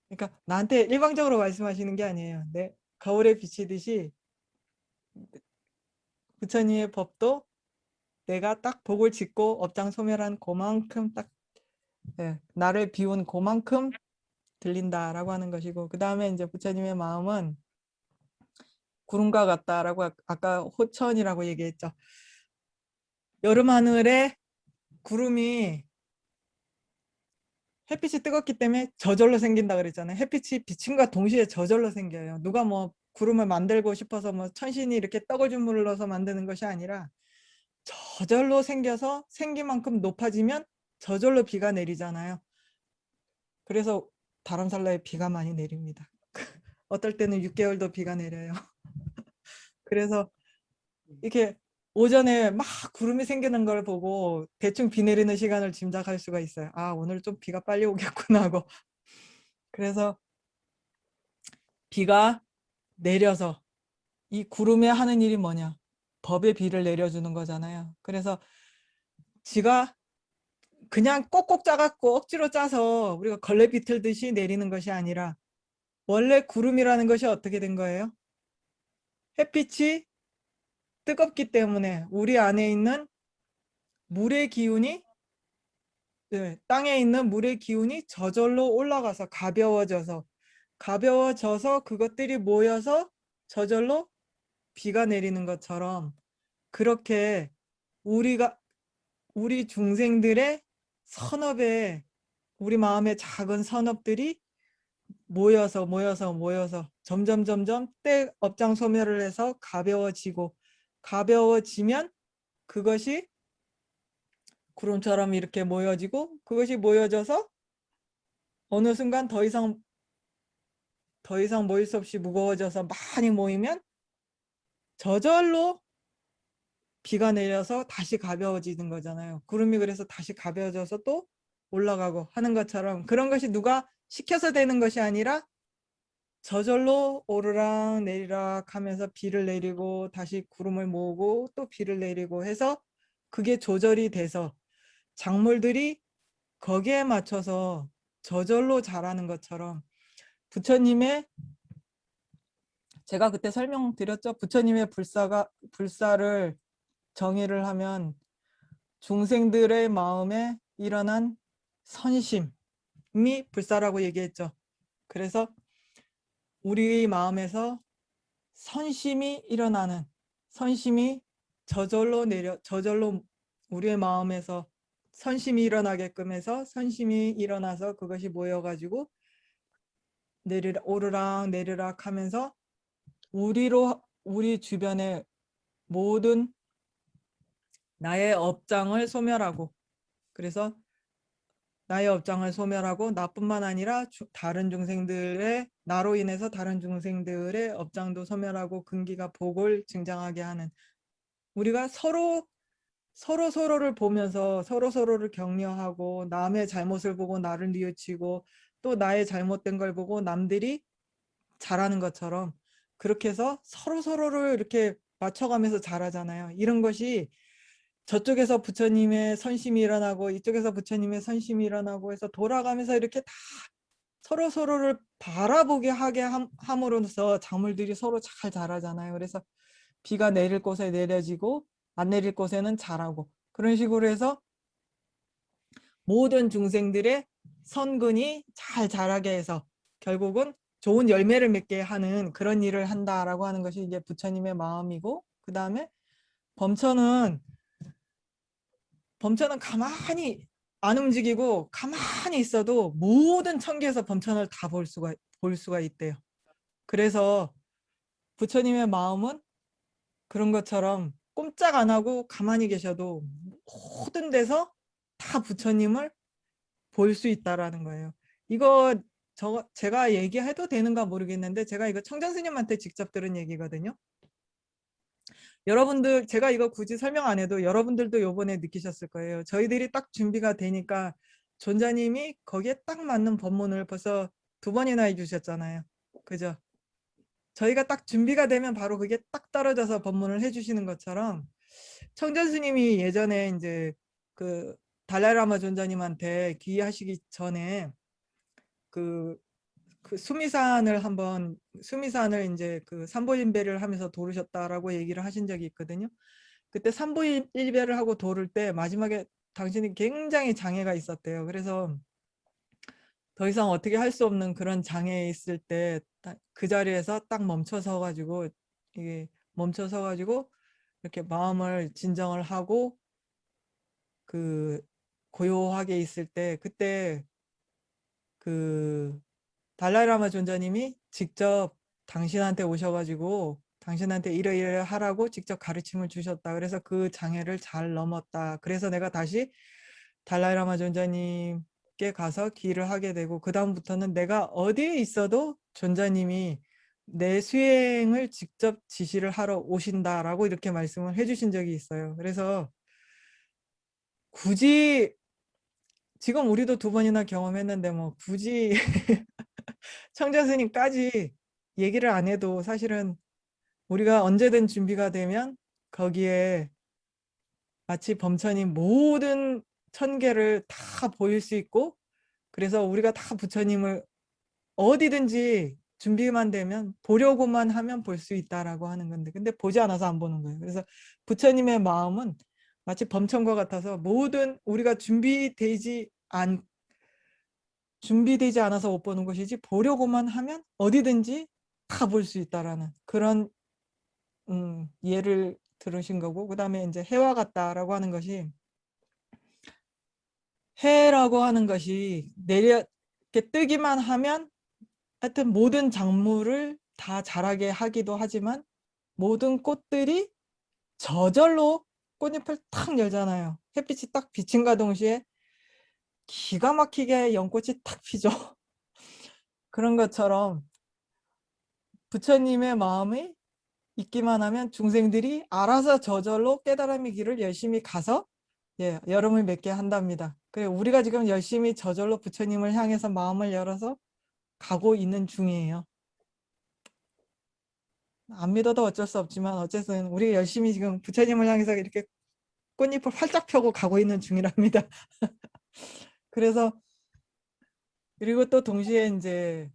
그러니까 나한테 일방적으로 말씀하시는 게 아니에요. 네, 거울에 비치듯이 부처님의 법도 내가 딱 복을 짓고 업장소멸한 그만큼 딱 나를 비운 그만큼 들린다라고 하는 것이고 그 다음에 이제 부처님의 마음은 구름과 같다라고 아까 호천이라고 얘기했죠. 여름 하늘에 구름이 햇빛이 뜨겁기 때문에 저절로 생긴다 그랬잖아요. 햇빛이 비침과 동시에 저절로 생겨요. 누가 뭐 구름을 만들고 싶어서 뭐 천신이 이렇게 떡을 주물러서 만드는 것이 아니라 저절로 생겨서 생긴 만큼 높아지면 저절로 비가 내리잖아요. 그래서 다람살라에 비가 많이 내립니다. 어떨 때는 6개월도 비가 내려요. 그래서 이렇게 오전에 막 구름이 생기는 걸 보고 대충 비 내리는 시간을 짐작할 수가 있어요. 아, 오늘 좀 비가 빨리 오겠구나 하고. 그래서 비가 내려서 이 구름에 하는 일이 뭐냐? 법의 비를 내려주는 거잖아요. 그래서 지가 그냥 꼭꼭 짜갖고 억지로 짜서 우리가 걸레 비틀듯이 내리는 것이 아니라 원래 구름이라는 것이 어떻게 된 거예요? 햇빛이 뜨겁기 때문에 우리 안에 있는 물의 기운이 땅에 있는 물의 기운이 저절로 올라가서 가벼워져서 그것들이 모여서 저절로 비가 내리는 것처럼 그렇게 우리 중생들의 선업에 우리 마음의 작은 선업들이 모여서 점점 때 업장 소멸을 해서 가벼워지면 그것이 구름처럼 이렇게 모여지고 그것이 모여져서 어느 순간 더 이상 모일 수 없이 무거워져서 많이 모이면 저절로 비가 내려서 다시 가벼워지는 거잖아요. 구름이 그래서 다시 가벼워져서 또 올라가고 하는 것처럼 그런 것이 누가 시켜서 되는 것이 아니라 저절로 오르락 내리락 하면서 비를 내리고 다시 구름을 모으고 또 비를 내리고 해서 그게 조절이 돼서 작물들이 거기에 맞춰서 저절로 자라는 것처럼 부처님의 제가 그때 설명드렸죠. 부처님의 불사를 정의를 하면 중생들의 마음에 일어난 선심이 불사라고 얘기했죠. 그래서 우리 마음에서 선심이 일어나는, 선심이 저절로 우리의 마음에서 선심이 일어나게끔 해서 선심이 일어나서 그것이 모여가지고 오르락 내리락 하면서 우리 주변의 모든 나의 업장을 소멸하고, 그래서 나의 업장을 소멸하고 나뿐만 아니라 다른 중생들의, 나로 인해서 다른 중생들의 업장도 소멸하고 근기가 복을 증장하게 하는, 우리가 서로를 보면서 서로를 격려하고 남의 잘못을 보고 나를 뉘우치고 또 나의 잘못된 걸 보고 남들이 잘하는 것처럼 그렇게 해서 서로를 이렇게 맞춰가면서 잘하잖아요. 이런 것이 저쪽에서 부처님의 선심이 일어나고 이쪽에서 부처님의 선심이 일어나고 해서 돌아가면서 이렇게 다 서로를 바라보게 하게 함으로써 작물들이 서로 잘 자라잖아요. 그래서 비가 내릴 곳에 내려지고 안 내릴 곳에는 자라고, 그런 식으로 해서 모든 중생들의 선근이 잘 자라게 해서 결국은 좋은 열매를 맺게 하는 그런 일을 한다라고 하는 것이 이제 부처님의 마음이고, 그 다음에 범처는 가만히 안 움직이고 가만히 있어도 모든 천계에서 범천을 다 볼 수가 있대요. 그래서 부처님의 마음은 그런 것처럼 꼼짝 안 하고 가만히 계셔도 모든 데서 다 부처님을 볼 수 있다라는 거예요. 이거 제가 얘기해도 되는가 모르겠는데 제가 이거 청전 스님한테 직접 들은 얘기거든요. 여러분들, 제가 이거 굳이 설명 안 해도 여러분들도 요번에 느끼셨을 거예요. 저희들이 딱 준비가 되니까 존자님이 거기에 딱 맞는 법문을 벌써 2번이나 해주셨잖아요. 그죠? 저희가 딱 준비가 되면 바로 그게 딱 떨어져서 법문을 해주시는 것처럼 청전 스님이 예전에 이제 그 달라이라마 존자님한테 귀의하시기 전에 그 수미산을 이제 그 삼보일배를 하면서 도르셨다라고 얘기를 하신 적이 있거든요. 그때 삼보일배를 하고 도를 때 마지막에 당신이 굉장히 장애가 있었대요. 그래서 더 이상 어떻게 할 수 없는 그런 장애에 있을 때 그 자리에서 딱 멈춰서 가지고 이렇게 마음을 진정을 하고 그 고요하게 있을 때, 그때 그 달라이라마 존자님이 직접 당신한테 오셔가지고 당신한테 이래 하라고 직접 가르침을 주셨다. 그래서 그 장애를 잘 넘었다. 그래서 내가 다시 달라이라마 존자님께 가서 기를 하게 되고, 그 다음부터는 내가 어디에 있어도 존자님이 내 수행을 직접 지시를 하러 오신다라고 이렇게 말씀을 해주신 적이 있어요. 그래서 굳이 지금 우리도 2번이나 경험했는데 뭐 굳이 청자 스님까지 얘기를 안 해도 사실은 우리가 언제든 준비가 되면 거기에 마치 범천이 모든 천계를 다 보일 수 있고, 그래서 우리가 다 부처님을 어디든지 준비만 되면 보려고만 하면 볼 수 있다라고 하는 건데, 근데 보지 않아서 안 보는 거예요. 그래서 부처님의 마음은 마치 범천과 같아서 모든 우리가 준비되지 않아서 못 보는 것이지 보려고만 하면 어디든지 다 볼 수 있다라는 그런 예를 들으신 거고, 그 다음에 이제 해와 같다라고 하는 것이, 해라고 하는 것이 이렇게 뜨기만 하면 하여튼 모든 작물을 다 자라게 하기도 하지만 모든 꽃들이 저절로 꽃잎을 탁 열잖아요. 햇빛이 딱 비친과 동시에 기가 막히게 연꽃이 탁 피죠. 그런 것처럼 부처님의 마음이 있기만 하면 중생들이 알아서 저절로 깨달음의 길을 열심히 가서 여름을 맺게 한답니다. 그래, 우리가 지금 열심히 저절로 부처님을 향해서 마음을 열어서 가고 있는 중이에요. 안 믿어도 어쩔 수 없지만 어쨌든 우리가 열심히 지금 부처님을 향해서 이렇게 꽃잎을 활짝 펴고 가고 있는 중이랍니다. 그래서 그리고 또 동시에 이제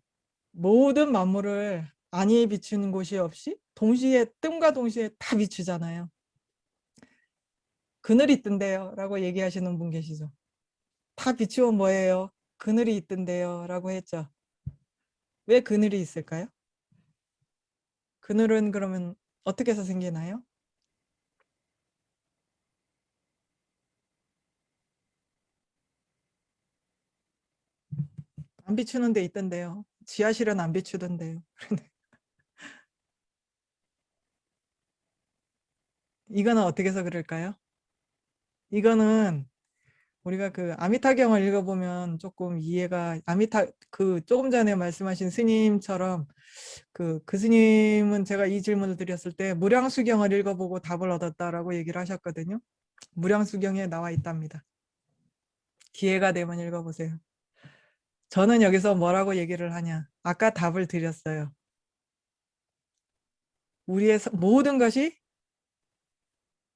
모든 만물을 안위에 비추는 곳이 없이 동시에 뜸과 동시에 다 비추잖아요. 그늘이 있던데요 라고 얘기하시는 분 계시죠. 다 비추면 뭐예요? 그늘이 있던데요 라고 했죠. 왜 그늘이 있을까요? 그늘은 그러면 어떻게 해서 생기나요? 안 비추는 데 있던데요. 지하실은 안 비추던데요. 이거는 어떻게 해서 그럴까요? 이거는 우리가 그 아미타경을 읽어보면 조금 이해가 그 조금 전에 말씀하신 스님처럼 그 스님은 제가 이 질문을 드렸을 때 무량수경을 읽어보고 답을 얻었다라고 얘기를 하셨거든요. 무량수경에 나와 있답니다. 기회가 되면 읽어보세요. 저는 여기서 뭐라고 얘기를 하냐. 아까 답을 드렸어요. 모든 것이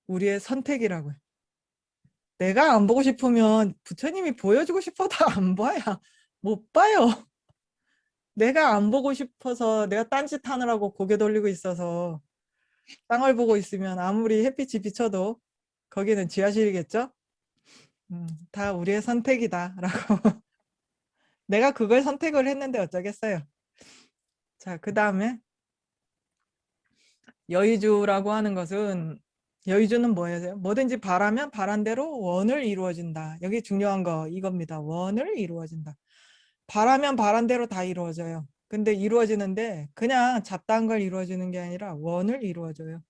우리의 선택이라고요. 내가 안 보고 싶으면 부처님이 보여주고 싶어도 안 봐야 못 봐요. 내가 안 보고 싶어서 내가 딴짓 하느라고 고개 돌리고 있어서 땅을 보고 있으면 아무리 햇빛이 비쳐도 거기는 지하실이겠죠? 다 우리의 선택이다라고. 내가 그걸 선택을 했는데 어쩌겠어요. 자, 그 다음에 여의주라고 하는 것은 여의주는 뭐예요? 뭐든지 바라면 바란 대로 원을 이루어진다. 여기 중요한 거 이겁니다. 원을 이루어진다. 바라면 바란 대로 다 이루어져요. 근데 이루어지는데 그냥 잡다한 걸 이루어지는 게 아니라 원을 이루어져요.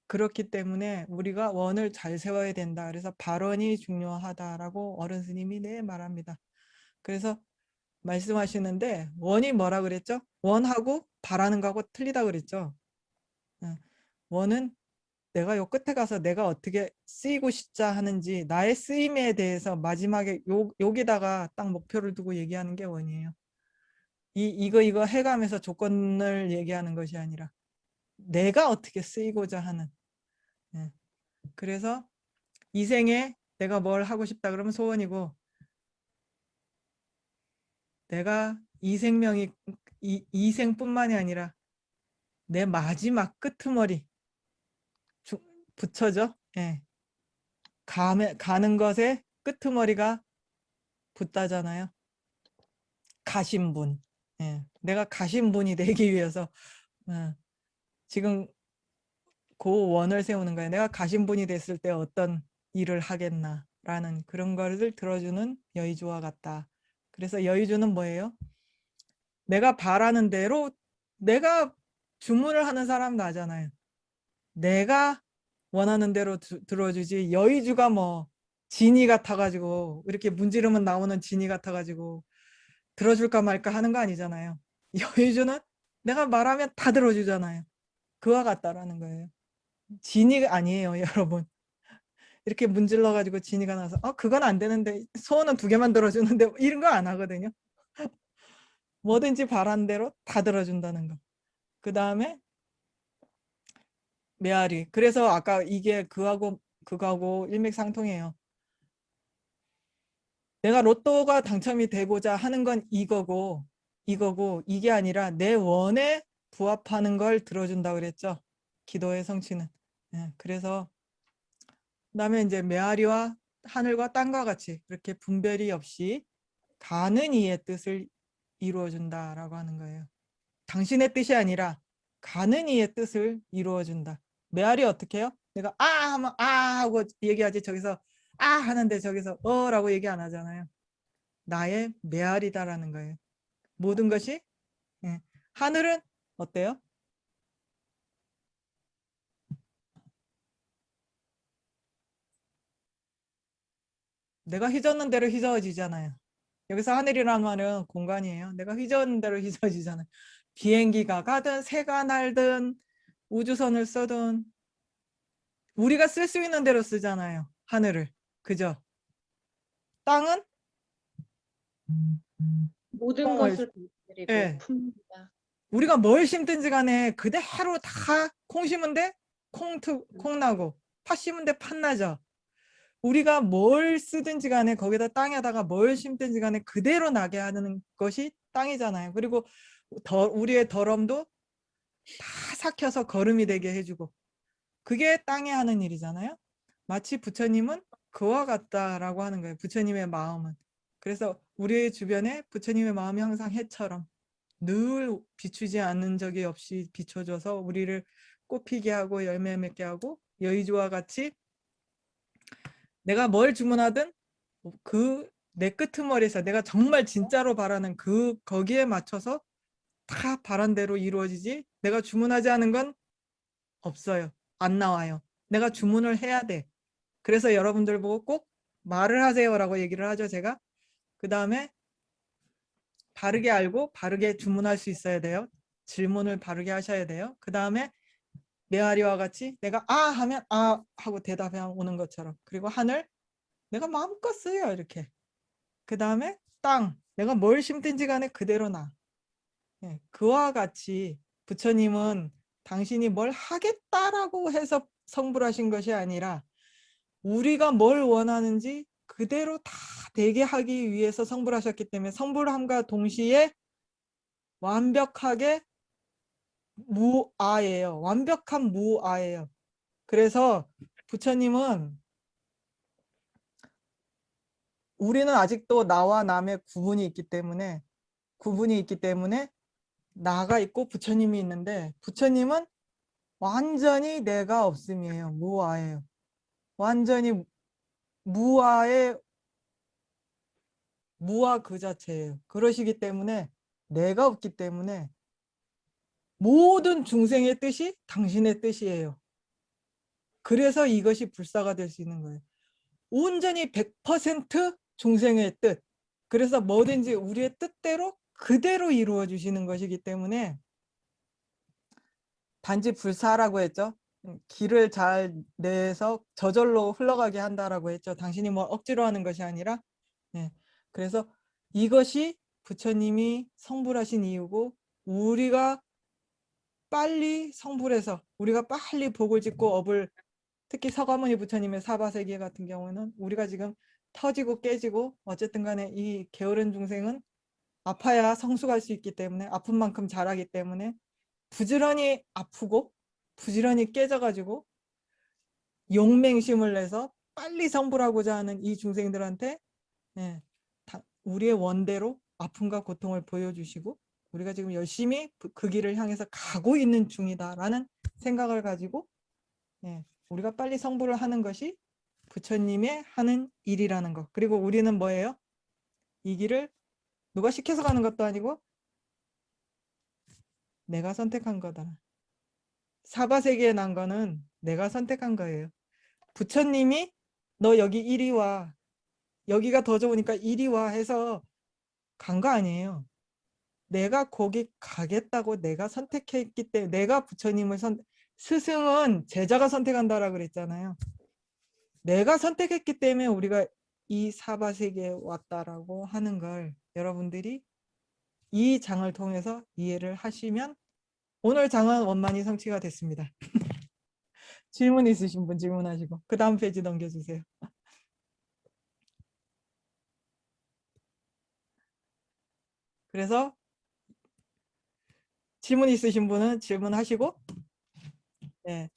그렇기 때문에 우리가 원을 잘 세워야 된다. 그래서 발원이 중요하다라고 어른 스님이 말합니다. 그래서 말씀하시는데 원이 뭐라 그랬죠? 원하고 바라는 거하고 틀리다 그랬죠. 원은 내가 요 끝에 가서 내가 어떻게 쓰이고 싶자 하는지 나의 쓰임에 대해서 마지막에 여기다가 딱 목표를 두고 얘기하는 게 원이에요. 이거 해가면서 조건을 얘기하는 것이 아니라 내가 어떻게 쓰이고자 하는. 그래서 이 생에 내가 뭘 하고 싶다 그러면 소원이고, 내가 이 생명이 이 생뿐만이 아니라 내 마지막 끄트머리 붙여져. 예. 가는 것에 끄트머리가 붙다잖아요. 가신 분. 예. 내가 가신 분이 되기 위해서 지금 그 원을 세우는 거예요. 내가 가신 분이 됐을 때 어떤 일을 하겠나라는 그런 거를 들어주는 여의주와 같다. 그래서 여의주는 뭐예요? 내가 바라는 대로 내가 주문을 하는 사람 나잖아요. 내가 원하는 대로 들어주지 여의주가 뭐 지니 같아가지고 이렇게 문지르면 나오는 지니 같아가지고 들어줄까 말까 하는 거 아니잖아요. 여의주는 내가 말하면 다 들어주잖아요. 그와 같다라는 거예요. 지니가 아니에요, 여러분. 이렇게 문질러가지고 지니가 나서 그건 안 되는데 소원은 2개만 들어주는데 이런 거 안 하거든요. 뭐든지 바란 대로 다 들어준다는 거. 그 다음에 메아리. 그래서 아까 이게 그거하고 일맥상통해요. 내가 로또가 당첨이 되고자 하는 건 이거고 이게 아니라 내 원에 부합하는 걸 들어준다 그랬죠. 기도의 성취는. 그래서 그다음에 이제 메아리와 하늘과 땅과 같이 그렇게 분별이 없이 가는 이의 뜻을 이루어준다라고 하는 거예요. 당신의 뜻이 아니라 가는 이의 뜻을 이루어준다. 메아리 어떻게 해요? 내가 하면 하고 얘기하지 저기서 하는데 저기서 라고 얘기 안 하잖아요. 나의 메아리다라는 거예요. 모든 것이. 하늘은 어때요? 내가 휘젓는 대로 휘저어지잖아요. 여기서 하늘이라는 말은 공간이에요. 내가 휘저는 대로 휘저어지잖아요. 비행기가 가든 새가 날든 우주선을 써든 우리가 쓸 수 있는 대로 쓰잖아요. 하늘을. 그죠? 땅은 모든 똥을, 것을 그리고 예. 풉니다. 우리가 뭘 심든지 간에 그대로 다 콩 심은 데 콩 나고 팥 심은 데 팥 나죠. 우리가 뭘 쓰든지 간에 거기다 땅에다가 뭘 심든지 간에 그대로 나게 하는 것이 땅이잖아요. 그리고 우리의 더럼도 다 삭혀서 거름이 되게 해주고 그게 땅에 하는 일이잖아요. 마치 부처님은 그와 같다라고 하는 거예요. 부처님의 마음은. 그래서 우리 주변에 부처님의 마음이 항상 해처럼 늘 비추지 않는 적이 없이 비춰줘서 우리를 꽃피게 하고 열매 맺게 하고 여의주와 같이 내가 뭘 주문하든 그 내 끄트머리에서 내가 정말 진짜로 바라는 거기에 맞춰서 다 바란 대로 이루어지지 내가 주문하지 않은 건 없어요. 안 나와요. 내가 주문을 해야 돼. 그래서 여러분들 보고 꼭 말을 하세요라고 얘기를 하죠, 제가. 그 다음에 바르게 알고 바르게 주문할 수 있어야 돼요. 질문을 바르게 하셔야 돼요. 그 다음에 메아리와 같이 내가 아 하면 아 하고 대답이 오는 것처럼. 그리고 하늘 내가 마음껏 써요, 이렇게. 그 다음에 땅 내가 뭘 심든지 간에 그대로 나. 예, 그와 같이 부처님은 당신이 뭘 하겠다라고 해서 성불하신 것이 아니라 우리가 뭘 원하는지 그대로 다 되게 하기 위해서 성불하셨기 때문에 성불함과 동시에 완벽하게 무아예요. 완벽한 무아예요. 그래서 부처님은 우리는 아직도 나와 남의 구분이 있기 때문에 나가 있고 부처님이 있는데 부처님은 완전히 내가 없음이에요. 무아예요. 완전히 무아의 무아 그 자체예요. 그러시기 때문에 내가 없기 때문에 모든 중생의 뜻이 당신의 뜻이에요. 그래서 이것이 불사가 될 수 있는 거예요. 온전히 100% 중생의 뜻. 그래서 뭐든지 우리의 뜻대로 그대로 이루어 주시는 것이기 때문에 단지 불사라고 했죠. 길을 잘 내서 저절로 흘러가게 한다라고 했죠. 당신이 뭐 억지로 하는 것이 아니라. 네. 그래서 이것이 부처님이 성불하신 이유고 우리가 빨리 성불해서 우리가 빨리 복을 짓고 업을 특히 서가모니 부처님의 사바세계 같은 경우는 우리가 지금 터지고 깨지고 어쨌든 간에 이 게으른 중생은 아파야 성숙할 수 있기 때문에 아픈 만큼 자라기 때문에 부지런히 아프고 부지런히 깨져가지고 용맹심을 내서 빨리 성불하고자 하는 이 중생들한테 예, 우리의 원대로 아픔과 고통을 보여주시고 우리가 지금 열심히 그 길을 향해서 가고 있는 중이다라는 생각을 가지고 예, 우리가 빨리 성불을 하는 것이 부처님의 하는 일이라는 것. 그리고 우리는 뭐예요? 이 길을 누가 시켜서 가는 것도 아니고 내가 선택한 거다. 사바세계에 난 거는 내가 선택한 거예요. 부처님이 너 여기 이리 와. 여기가 더 좋으니까 이리 와 해서 간 거 아니에요. 내가 거기 가겠다고 내가 선택했기 때문에 내가 부처님을 스승은 제자가 선택한다라고 그랬잖아요. 내가 선택했기 때문에 우리가 이 사바세계에 왔다라고 하는 걸 여러분들이 이 장을 통해서 이해를 하시면 오늘 장은 원만히 성취가 됐습니다. 질문 있으신 분 질문하시고 그 다음 페이지 넘겨주세요. 그래서 질문 있으신 분은 질문하시고 네.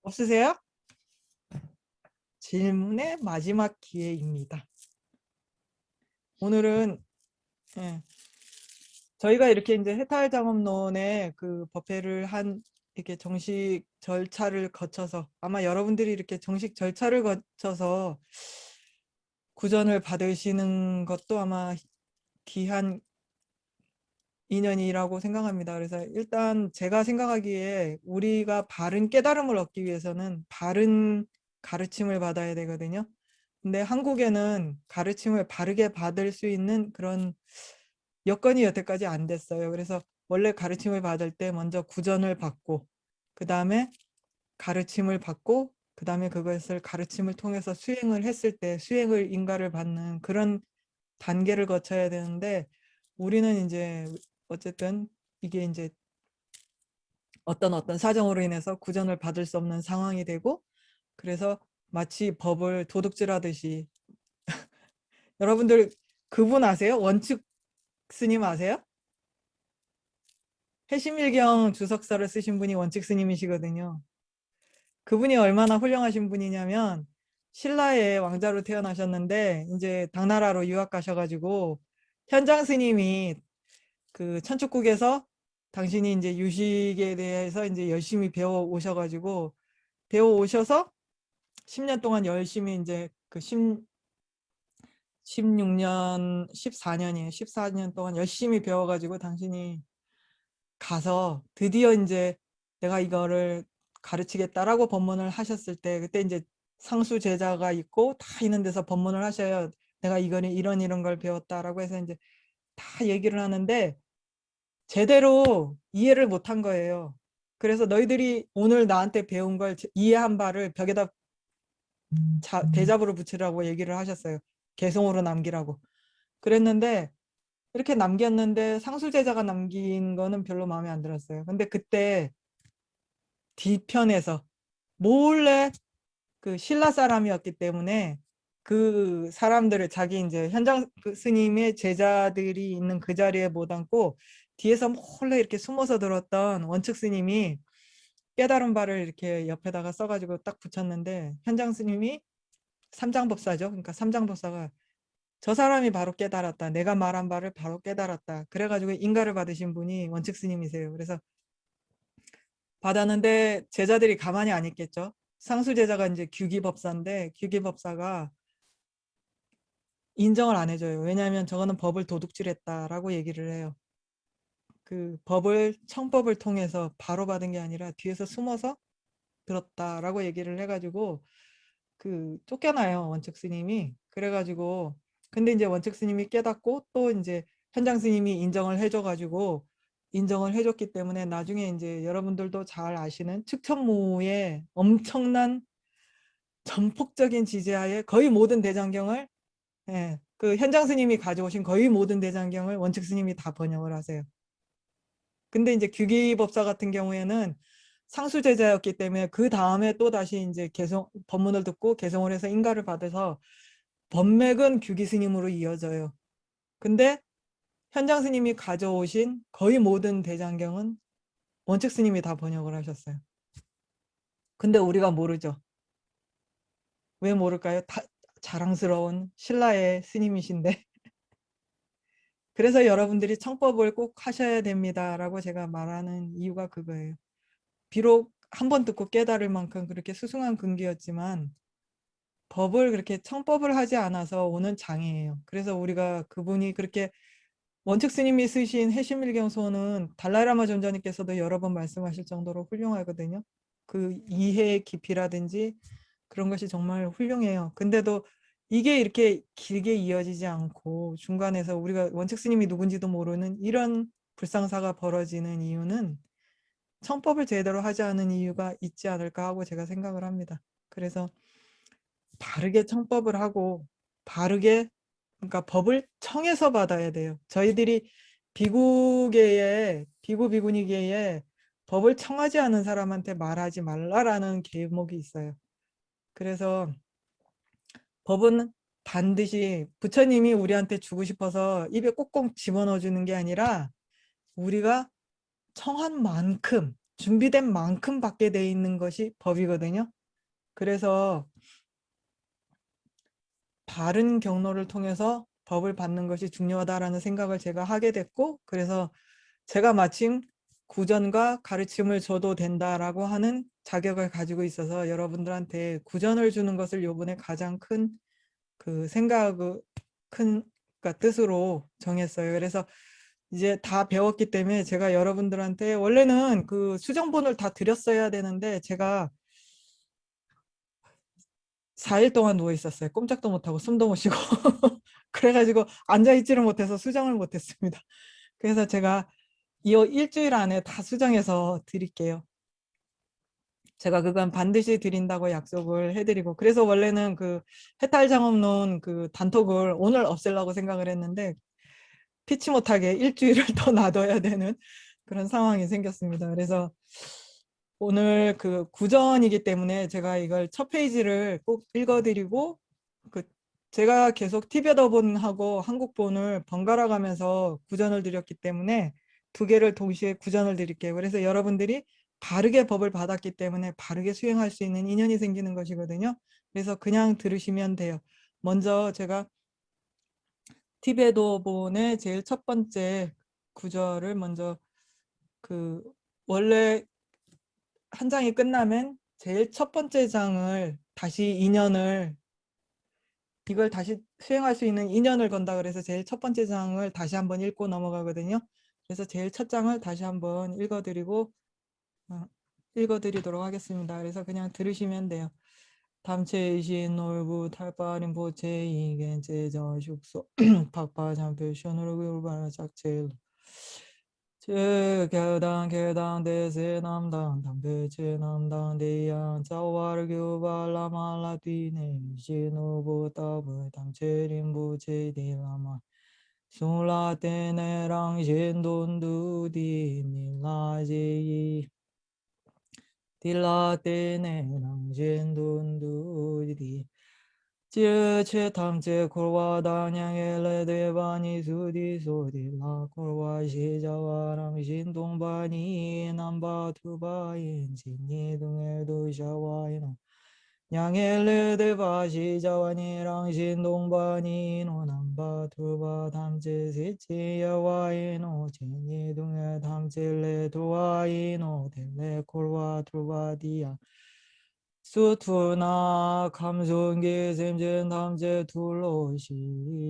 없으세요? 질문의 마지막 기회입니다. 오늘은 예, 저희가 이렇게 이제 해탈장엄론의 그 법회를 한 이렇게 정식 절차를 거쳐서 아마 여러분들이 이렇게 정식 절차를 거쳐서 구전을 받으시는 것도 아마 귀한 인연이라고 생각합니다. 그래서 일단 제가 생각하기에 우리가 바른 깨달음을 얻기 위해서는 바른 가르침을 받아야 되거든요. 근데 한국에는 가르침을 바르게 받을 수 있는 그런 여건이 여태까지 안 됐어요. 그래서 원래 가르침을 받을 때 먼저 구전을 받고 그 다음에 가르침을 받고 그 다음에 그것을 가르침을 통해서 수행을 했을 때 수행을 인가를 받는 그런 단계를 거쳐야 되는데 우리는 이제 어쨌든 이게 이제 어떤 사정으로 인해서 구전을 받을 수 없는 상황이 되고 그래서 마치 법을 도둑질하듯이 여러분들 그분 아세요? 원측 스님 아세요? 해심일경 주석서를 쓰신 분이 원측 스님이시거든요. 그분이 얼마나 훌륭하신 분이냐면 신라의 왕자로 태어나셨는데 이제 당나라로 유학 가셔가지고 현장 스님이 그 천축국에서 당신이 이제 유식에 대해서 이제 열심히 배워 오셔가지고 배워 오셔서 10년 동안 열심히 이제 그 16년, 14년이에요. 14년 동안 열심히 배워가지고 당신이 가서 드디어 이제 내가 이거를 가르치겠다라고 법문을 하셨을 때 그때 이제 상수 제자가 있고 다 있는 데서 법문을 하셔요. 내가 이거는 이런 걸 배웠다라고 해서 이제 다 얘기를 하는데 제대로 이해를 못한 거예요. 그래서 너희들이 오늘 나한테 배운 걸 이해한 바를 벽에다 대잡으로 붙이라고 얘기를 하셨어요. 개송으로 남기라고. 그랬는데 이렇게 남겼는데 상수제자가 남긴 거는 별로 마음에 안 들었어요. 근데 그때 뒤편에서 몰래 그 신라 사람이었기 때문에 그 사람들을 자기 이제 현장 그 스님의 제자들이 있는 그 자리에 못 앉고 뒤에서 몰래 이렇게 숨어서 들었던 원측 스님이 깨달은 바를 이렇게 옆에다가 써가지고 딱 붙였는데 현장 스님이 삼장법사죠. 그러니까 삼장법사가 저 사람이 바로 깨달았다. 내가 말한 바를 바로 깨달았다. 그래가지고 인가를 받으신 분이 원측 스님이세요. 그래서 받았는데 제자들이 가만히 안 있겠죠. 상수 제자가 이제 규기법사인데 규기법사가 인정을 안 해줘요. 왜냐하면 저거는 법을 도둑질했다라고 얘기를 해요. 그 법을 청법을 통해서 바로 받은 게 아니라 뒤에서 숨어서 들었다라고 얘기를 해가지고 그 쫓겨나요. 원측 스님이. 그래가지고 근데 이제 원측 스님이 깨닫고 또 이제 현장 스님이 인정을 해줘가지고 인정을 해줬기 때문에 나중에 이제 여러분들도 잘 아시는 측천무의 엄청난 전폭적인 지지하에 거의 모든 대장경을 그 현장 스님이 가져오신 거의 모든 대장경을 원측 스님이 다 번역을 하세요. 근데 이제 규기법사 같은 경우에는 상수제자였기 때문에 그 다음에 또 다시 이제 법문을 듣고 개성을 해서 인가를 받아서 법맥은 규기 스님으로 이어져요. 근데 현장 스님이 가져오신 거의 모든 대장경은 원측 스님이 다 번역을 하셨어요. 근데 우리가 모르죠. 왜 모를까요? 다 자랑스러운 신라의 스님이신데. 그래서 여러분들이 청법을 꼭 하셔야 됩니다라고 제가 말하는 이유가 그거예요. 비록 한 번 듣고 깨달을 만큼 그렇게 수승한 근기였지만 법을 그렇게 청법을 하지 않아서 오는 장애예요. 그래서 우리가 그분이 그렇게 원측 스님이 쓰신 해심일경소는 달라이라마 존자님께서도 여러 번 말씀하실 정도로 훌륭하거든요. 그 이해의 깊이라든지 그런 것이 정말 훌륭해요. 근데도 이게 이렇게 길게 이어지지 않고 중간에서 우리가 원측 스님이 누군지도 모르는 이런 불상사가 벌어지는 이유는 청법을 제대로 하지 않은 이유가 있지 않을까 하고 제가 생각을 합니다. 그래서 바르게 청법을 하고 바르게 그러니까 법을 청해서 받아야 돼요. 저희들이 비구계에 비구니계에 법을 청하지 않은 사람한테 말하지 말라라는 계목이 있어요. 그래서 법은 반드시 부처님이 우리한테 주고 싶어서 입에 꼭꼭 집어넣어 주는 게 아니라 우리가 청한 만큼 준비된 만큼 받게 돼 있는 것이 법이거든요. 그래서 바른 경로를 통해서 법을 받는 것이 중요하다라는 생각을 제가 하게 됐고 그래서 제가 마침 구전과 가르침을 줘도 된다라고 하는 자격을 가지고 있어서 여러분들한테 구전을 주는 것을 요번에 가장 큰 그 생각을 큰 그러니까 뜻으로 정했어요. 그래서 이제 다 배웠기 때문에 제가 여러분들한테 원래는 그 수정본을 다 드렸어야 되는데 제가 4일 동안 누워 있었어요. 꼼짝도 못하고 숨도 못 쉬고 그래가지고 앉아있지를 못해서 수정을 못했습니다. 그래서 제가 이 일주일 안에 다 수정해서 드릴게요. 제가 그건 반드시 드린다고 약속을 해드리고 그래서 원래는 그 해탈장업론 그 단톡을 오늘 없애려고 생각을 했는데 피치 못하게 일주일을 더 놔둬야 되는 그런 상황이 생겼습니다. 그래서 오늘 그 구전이기 때문에 제가 이걸 첫 페이지를 꼭 읽어드리고 그 제가 계속 티베터본하고 한국본을 번갈아 가면서 구전을 드렸기 때문에 두 개를 동시에 구전을 드릴게요. 그래서 여러분들이 바르게 법을 받았기 때문에 바르게 수행할 수 있는 인연이 생기는 것이거든요. 그래서 그냥 들으시면 돼요. 먼저 제가 티베도본의 제일 첫 번째 구절을 먼저 그 원래 한 장이 끝나면 제일 첫 번째 장을 다시 인연을 이걸 다시 수행할 수 있는 인연을 건다 그래서 제일 첫 번째 장을 다시 한번 읽고 넘어가거든요. 그래서 제일 첫 장을 다시 한번 읽어드리도록 하겠습니다. 그래서 그냥 들으시면 돼요. 담체이신 놀부 탈바린 보체이 겐제저 숙소 박바장표 션으로 울바라 작체일 교당 대세 남당 담배체 남당 대양 자와르교 발라말라 뒤네 신호보 따브 담체린 보체 디라마 술라 테네랑 신돈두디 밀라제이 딜라 테네랑 신돈두디 제 탐제 콜와 당양에 레데바니 수디 소디라 콜와 시자와랑 신동바니 남바 투바인 진니 등에 도샤와이노 양에 레데바 시자와니랑 신동바니 노 남바 투바 탐제 세치야와이노 진니 등에 탐제 레도와이노 델레 콜와 투바디야 수투나 감성계 샘젠 담제 둘로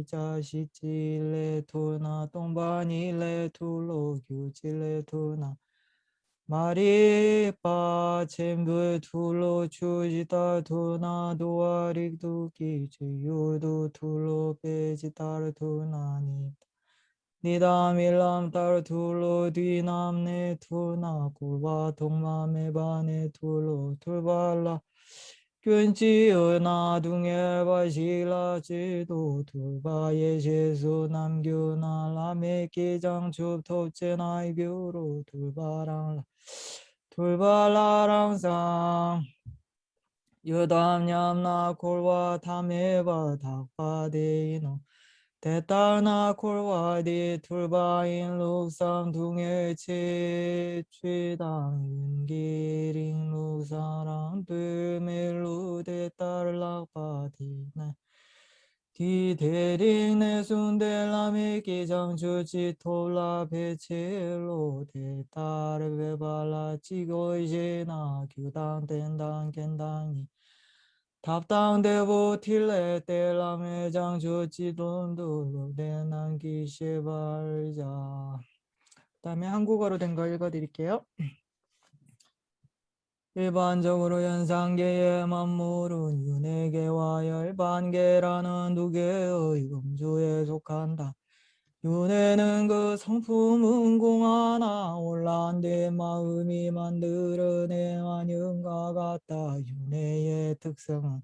시자시질레 투나 똥바니레 둘로 규질레 투나 마리빠 챔부 둘로 추지다 투나 도아릭 두기 주유도 둘로 빼지다르 투나니 니다밀람 따르 둘로 뒤남네 투나 굴바 동맘에 반에 둘로 둘발라 균지으나 둥에 바실라 지도 둘바에 제수 남규나 라메 기장 춥토체 나이교로 둘바랑 둘발라랑상 유담냠나 콜와 탐해바 닭바데이노 대따나 콜와디 툴바인 룩삼 둥에 채취당 윤기링 룩사랑 뚜멜루 대따르락바디네 디데링네 순델라미 기장주지 톨라 베첼로 대따르 베발라 지고이제나 규당 덴당 겐당이 답당대보 틸레 텔라메 장주지돈도 대난기 셰발자. 그다음에 한국어로 된 거 읽어드릴게요. 일반적으로 현상계의 만물은 윤회계와 열반계라는 두 개의 금주에 속한다. 윤회는 그 성품은 공하나 올라한데 마음이 만들어낸 완영과 같다. 윤회의 특성은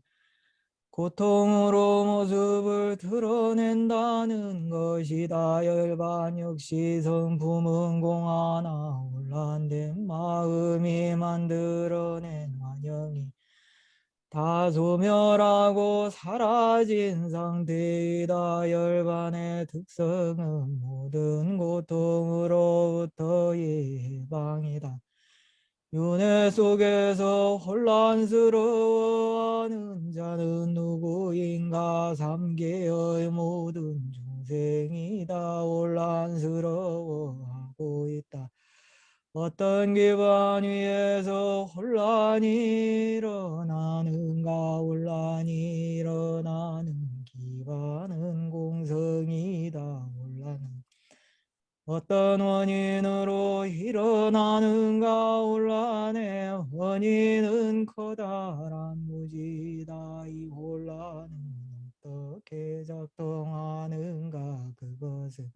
고통으로 모습을 드러낸다는 것이다. 열반 역시 성품은 공하나 혼란된 마음이 만들어낸 완영이 다 소멸하고 사라진 상태이다. 열반의 특성은 모든 고통으로부터의 해방이다. 윤회 속에서 혼란스러워하는 자는 누구인가? 삼계의 모든 중생이 다 혼란스러워하고 있다. 어떤 기반 위에서 혼란이 일어나는가? 혼란이 일어나는 기반은 공성이다. 혼란은 어떤 원인으로 일어나는가? 혼란의 원인은 커다란 무지다. 이 혼란은 어떻게 작동하는가? 그것은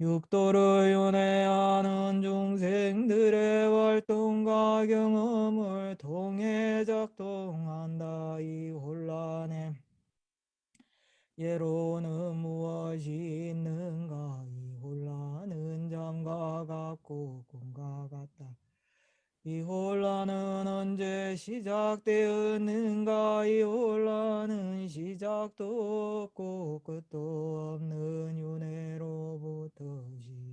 육도를 윤회하는 중생들의 활동과 경험을 통해 작동한다. 이 혼란의 예로는 무엇이 있는가? 이 혼란은 잠과 같고 꿈과 같다. 이 혼란은 언제 시작되었는가? 이 혼란은 시작도 없고 끝도 없는 윤회로부터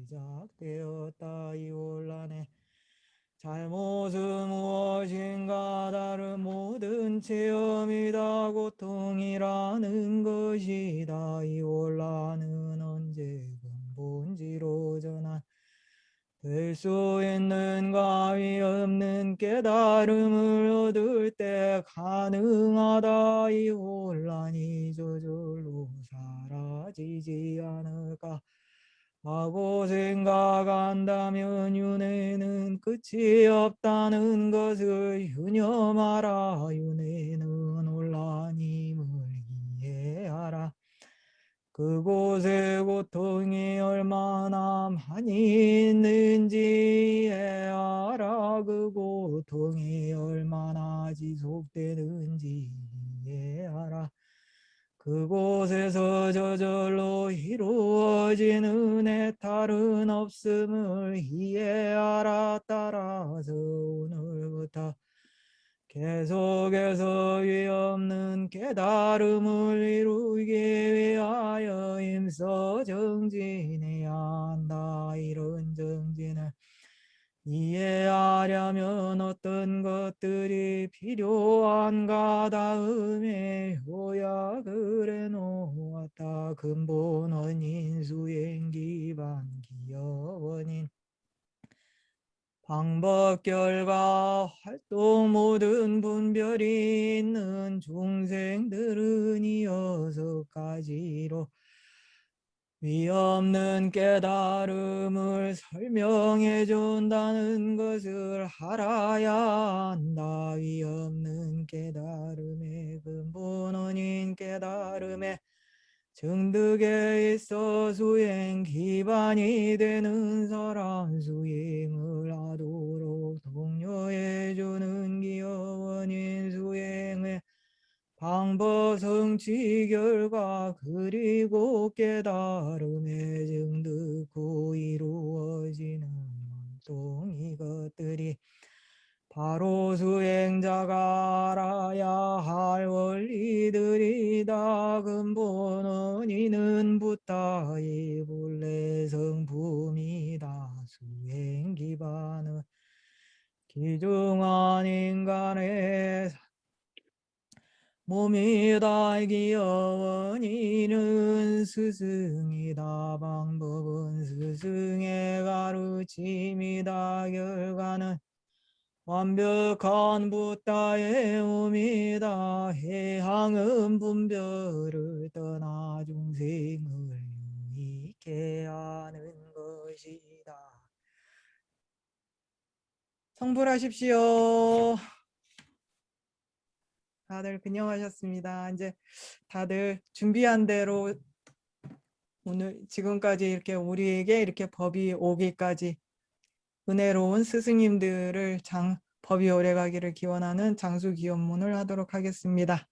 시작되었다. 이 혼란의 잘못은 무엇인가? 다른 모든 체험이다 고통이라는 것이다. 이 혼란은 언제든 본지로 전환 될 수 있는 가위 없는 깨달음을 얻을 때 가능하다. 이 혼란이 저절로 사라지지 않을까 하고 생각한다면 윤회는 끝이 없다는 것을 유념하라. 윤회는 혼란임을 이해하라. 그곳에 고통이 얼마나 많이 있는지 이해하라. 그 고통이 얼마나 지속되는지 이해하라. 그곳에서 저절로 이루어지는 해탈은 없음을 이해하라. 따라서 오늘부터 계속해서 위없는 깨달음을 이루기 위하여 힘써 정진해야 한다. 이런 정진을 이해하려면 어떤 것들이 필요한가 다음에 요약을 해놓았다. 근본 원인 수행 기반 기여 원인 방법 결과 활동 모든 분별이 있는 중생들은 이 6가지로 위없는 깨달음을 설명해 준다는 것을 알아야 한다. 위없는 깨달음의 근본 원인 깨달음의 증득에 있어 수행 기반이 되는 사람 수행을 하도록 독려해 주는 기여 원인 수행의 방법 성취 결과 그리고 깨달음의 증득 후 이루어지는 동 이것들이 바로 수행자가 알아야 할 원리들이다. 근본 원인은 부타의 본래 성품이다. 수행 기반은 기중한 인간의 몸이다. 기여 원인은 스승이다. 방법은 스승의 가르침이다. 결과는 완벽한 부타의 몸이다. 해항은 분별을 떠나 중생을 유익게 하는 것이다. 성불하십시오. 다들 근영하셨습니다. 이제 다들 준비한 대로 오늘 지금까지 이렇게 우리에게 이렇게 법이 오기까지 은혜로운 스승님들을 법이 오래가기를 기원하는 장수기원문을 하도록 하겠습니다.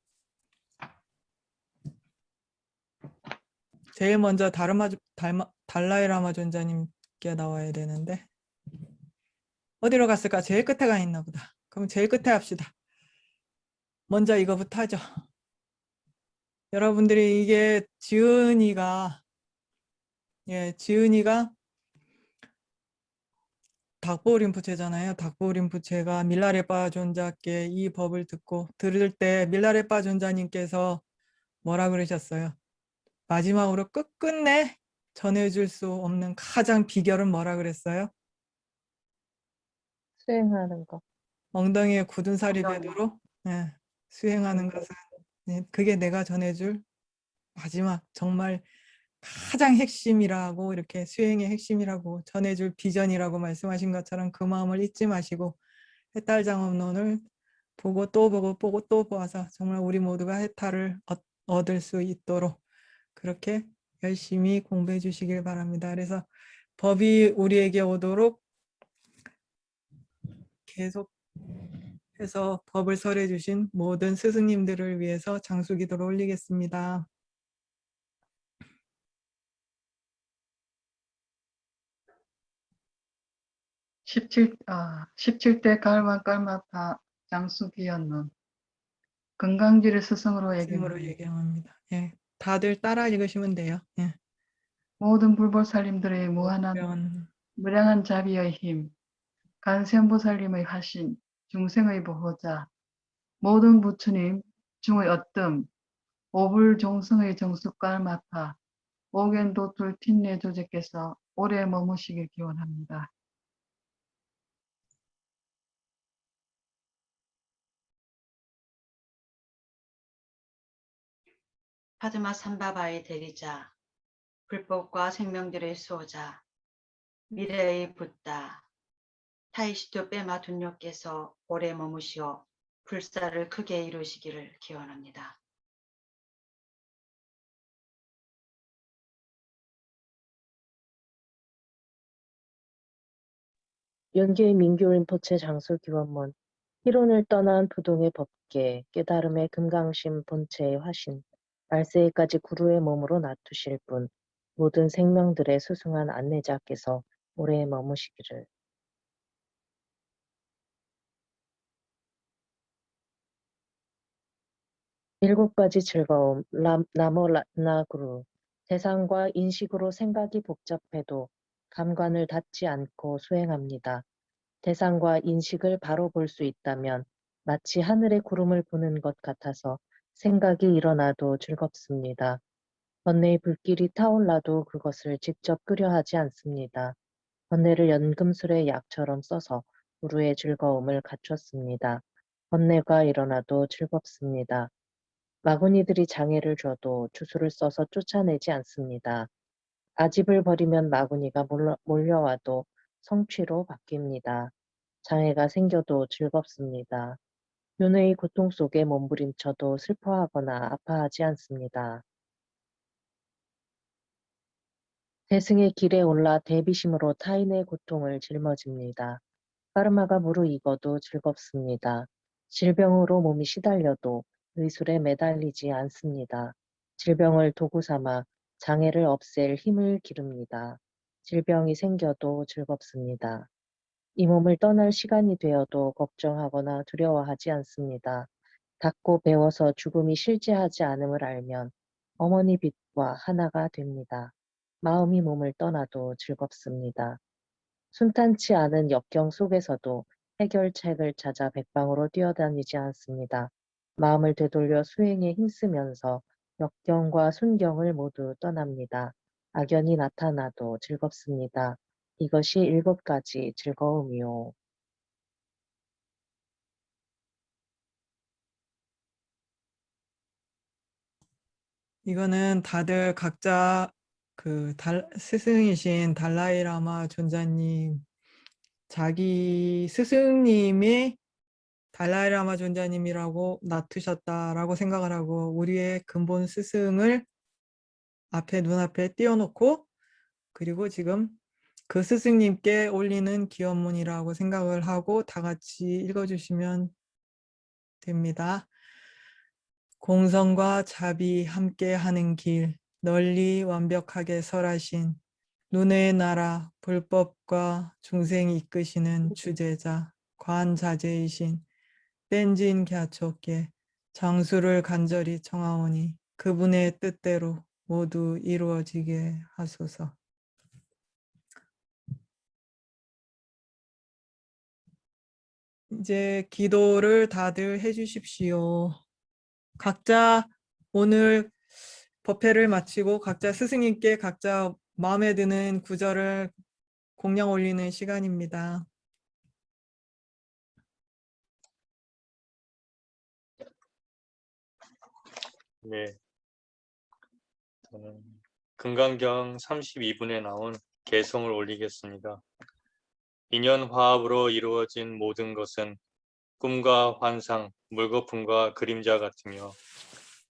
제일 먼저 달라이라마 존자님께 나와야 되는데 어디로 갔을까? 제일 끝에 가 있나 보다. 그럼 제일 끝에 합시다. 먼저 이거부터 하죠. 여러분들이 이게 지은이가 닥보림부체잖아요. 닥보림부체가 밀라레빠 존자께 이 법을 들을 때 밀라레빠 존자님께서 뭐라 그러셨어요? 마지막으로 끝끝내 전해줄 수 없는 가장 비결은 뭐라 그랬어요? 수행하는 거. 엉덩이에 굳은 살이 되도록 수행하는 것은 그게 내가 전해줄 마지막 정말 가장 핵심이라고 이렇게 수행의 핵심이라고 전해줄 비전이라고 말씀하신 것처럼 그 마음을 잊지 마시고 해탈장엄론을 보고 또 보고 또 보아서 정말 우리 모두가 해탈을 얻을 수 있도록 그렇게 열심히 공부해 주시길 바랍니다. 그래서 법이 우리에게 오도록 계속해서 법을 설해 주신 모든 스승님들을 위해서 장수기도를 올리겠습니다. 17대 가을만 장수기였는 건강지를 스승으로 스승으로 예경합니다. 예경합니다. 다들 따라 읽으시면 돼요. 모든 불보살님들의 무량한 자비의 힘, 간센보살님의 하신 중생의 보호자, 모든 부처님 중의 어뜸 오불종성의 정숙가를 맡아 오견도툴 틴내 조제께서 오래 머무시길 기원합니다. 파드마 삼바바의 대리자, 불법과 생명들의 수호자, 미래의 붓다, 타이시토 빼마 둔요께서 오래 머무시어 불사를 크게 이루시기를 기원합니다. 연계의 민교 린포체 장수 기원문, 희론을 떠난 부동의 법계, 깨달음의 금강심 본체의 화신, 말세에까지 구루의 몸으로 놔두실 분, 모든 생명들의 수승한 안내자께서 오래 머무시기를. 일곱 가지 즐거움, 나모나구루, 대상과 인식으로 생각이 복잡해도 감관을 닫지 않고 수행합니다. 대상과 인식을 바로 볼 수 있다면 마치 하늘의 구름을 보는 것 같아서 생각이 일어나도 즐겁습니다. 번뇌의 불길이 타올라도 그것을 직접 끄려 하지 않습니다. 번뇌를 연금술의 약처럼 써서 우루의 즐거움을 갖췄습니다. 번뇌가 일어나도 즐겁습니다. 마구니들이 장애를 줘도 주술을 써서 쫓아내지 않습니다. 아집을 버리면 마구니가 몰려와도 성취로 바뀝니다. 장애가 생겨도 즐겁습니다. 윤회의 고통 속에 몸부림쳐도 슬퍼하거나 아파하지 않습니다. 대승의 길에 올라 대비심으로 타인의 고통을 짊어집니다. 까르마가 무르익어도 즐겁습니다. 질병으로 몸이 시달려도 의술에 매달리지 않습니다. 질병을 도구 삼아 장애를 없앨 힘을 기릅니다. 질병이 생겨도 즐겁습니다. 이 몸을 떠날 시간이 되어도 걱정하거나 두려워하지 않습니다. 닦고 배워서 죽음이 실제하지 않음을 알면 어머니 빛과 하나가 됩니다. 마음이 몸을 떠나도 즐겁습니다. 순탄치 않은 역경 속에서도 해결책을 찾아 백방으로 뛰어다니지 않습니다. 마음을 되돌려 수행에 힘쓰면서 역경과 순경을 모두 떠납니다. 악연이 나타나도 즐겁습니다. 이것이 일곱 가지 즐거움이요. 이거는 다들 각자 스승이신 달라이라마 존자님, 자기 스승님이 달라이라마 존자님이라고 놔두셨다라고 생각을 하고 우리의 근본 스승을 눈앞에 띄워놓고 그리고 지금 그 스승님께 올리는 기원문이라고 생각을 하고 다 같이 읽어주시면 됩니다. 공성과 자비 함께 하는 길, 널리 완벽하게 설하신 눈의 나라, 불법과 중생이 이끄시는 주제자, 관자재이신 땐진 갸초께 장수를 간절히 청하오니 그분의 뜻대로 모두 이루어지게 하소서. 이제 기도를 다들 해주십시오. 각자 오늘 법회를 마치고 각자 스승님께 각자 마음에 드는 구절을 공양 올리는 시간입니다. 네, 저는 금강경 32분에 나온 개성을 올리겠습니다. 인연 화합으로 이루어진 모든 것은 꿈과 환상, 물거품과 그림자 같으며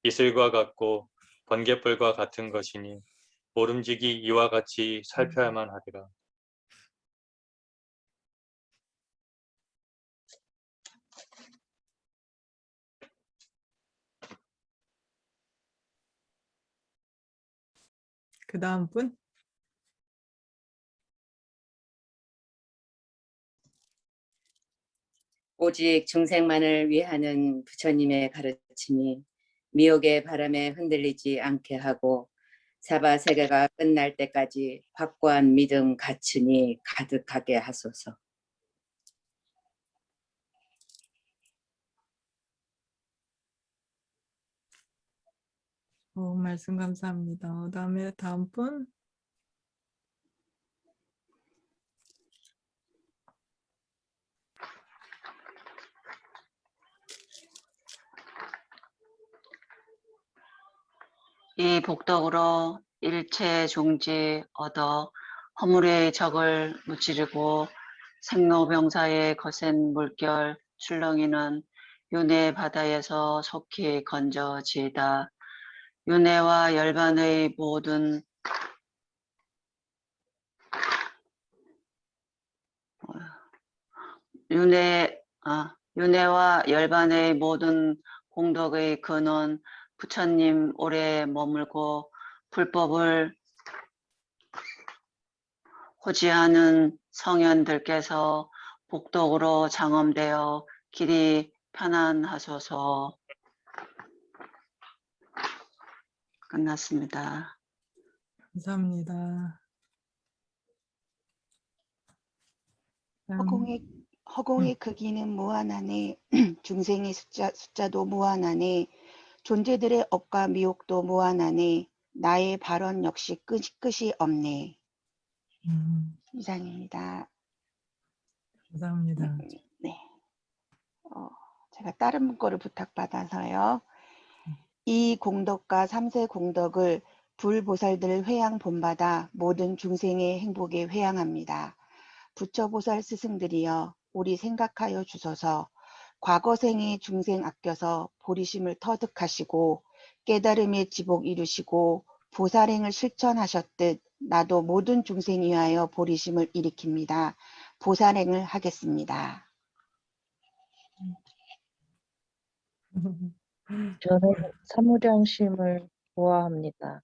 이슬과 같고 번갯불과 같은 것이니 모름지기 이와 같이 살펴야만 하리라. 그 다음 분? 오직 중생만을 위하는 부처님의 가르침이 미혹의 바람에 흔들리지 않게 하고 사바세계가 끝날 때까지 확고한 믿음 가춘이 가득하게 하소서. 말씀 감사합니다. 그다음에 다음 분. 이 복덕으로 일체 종지 얻어 허물의 적을 무찌르고 생로병사의 거센 물결 출렁이는 윤회 바다에서 속히 건져지이다. 윤회와 열반의 모든 윤회와 열반의 모든 공덕의 근원 부처님 오래 머물고 불법을 호지하는 성현들께서 복덕으로 장엄되어 길이 편안하소서. 끝났습니다. 감사합니다. 허공의 크기는 무한하네. 중생의 숫자도 무한하네. 존재들의 업과 미혹도 무한하네. 나의 발언 역시 끝이 없네. 이상입니다. 감사합니다. 네. 제가 다른 거를 부탁받아서요. 이 공덕과 삼세 공덕을 불보살들 회양 본받아 모든 중생의 행복에 회양합니다. 부처보살 스승들이여 우리 생각하여 주소서. 과거생의 중생 아껴서 보리심을 터득하시고 깨달음의 지복 이루시고 보살행을 실천하셨듯 나도 모든 중생 위하여 보리심을 일으킵니다. 보살행을 하겠습니다. 저는 사무량심을 보아합니다.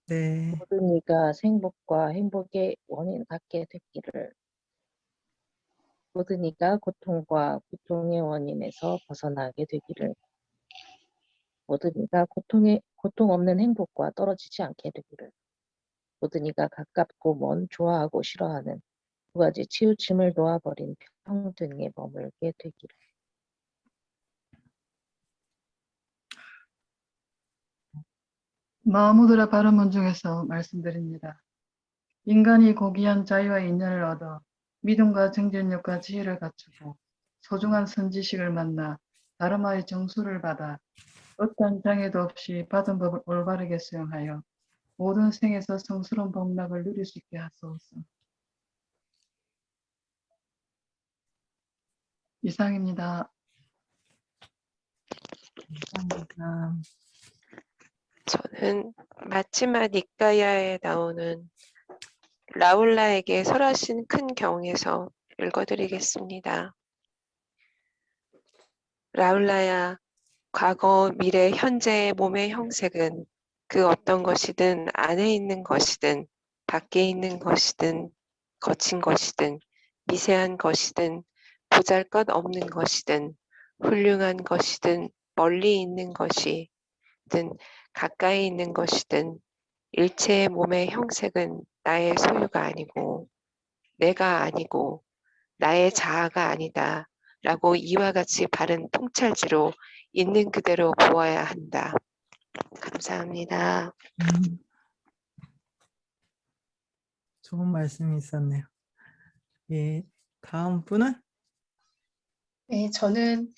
네. 모든 이가 생복과 행복의 원인 갖게 되기를. 모든 이가 고통과 고통의 원인에서 벗어나게 되기를. 모든 이가 고통 없는 행복과 떨어지지 않게 되기를. 모든 이가 가깝고 먼 좋아하고 싫어하는 두 가지 치우침을 놓아버린 평등에 머물게 되기를. 마무드라 발언문 중에서 말씀드립니다. 인간이 고귀한 자유와 인연을 얻어 믿음과 정진력과 지혜를 갖추고 소중한 선지식을 만나 다르마의 정수를 받아 어떠한 장애도 없이 받은 법을 올바르게 수행하여 모든 생에서 성스러운 복락을 누릴 수 있게 하소서. 이상입니다. 감사합니다. 저는 마치마 니까야에 나오는 라울라에게 설하신 큰 경에서 읽어드리겠습니다. 라울라야, 과거, 미래, 현재의 몸의 형색은 그 어떤 것이든 안에 있는 것이든 밖에 있는 것이든 거친 것이든 미세한 것이든 보잘것 없는 것이든 훌륭한 것이든 멀리 있는 것이든 가까이 있는 것이든 일체의 몸의 형색은 나의 소유가 아니고 내가 아니고 나의 자아가 아니다 라고 이와 같이 바른 통찰지로 있는 그대로 보아야 한다. 감사합니다. 좋은 말씀이 있었네요. 예, 다음 분은? 네, 저는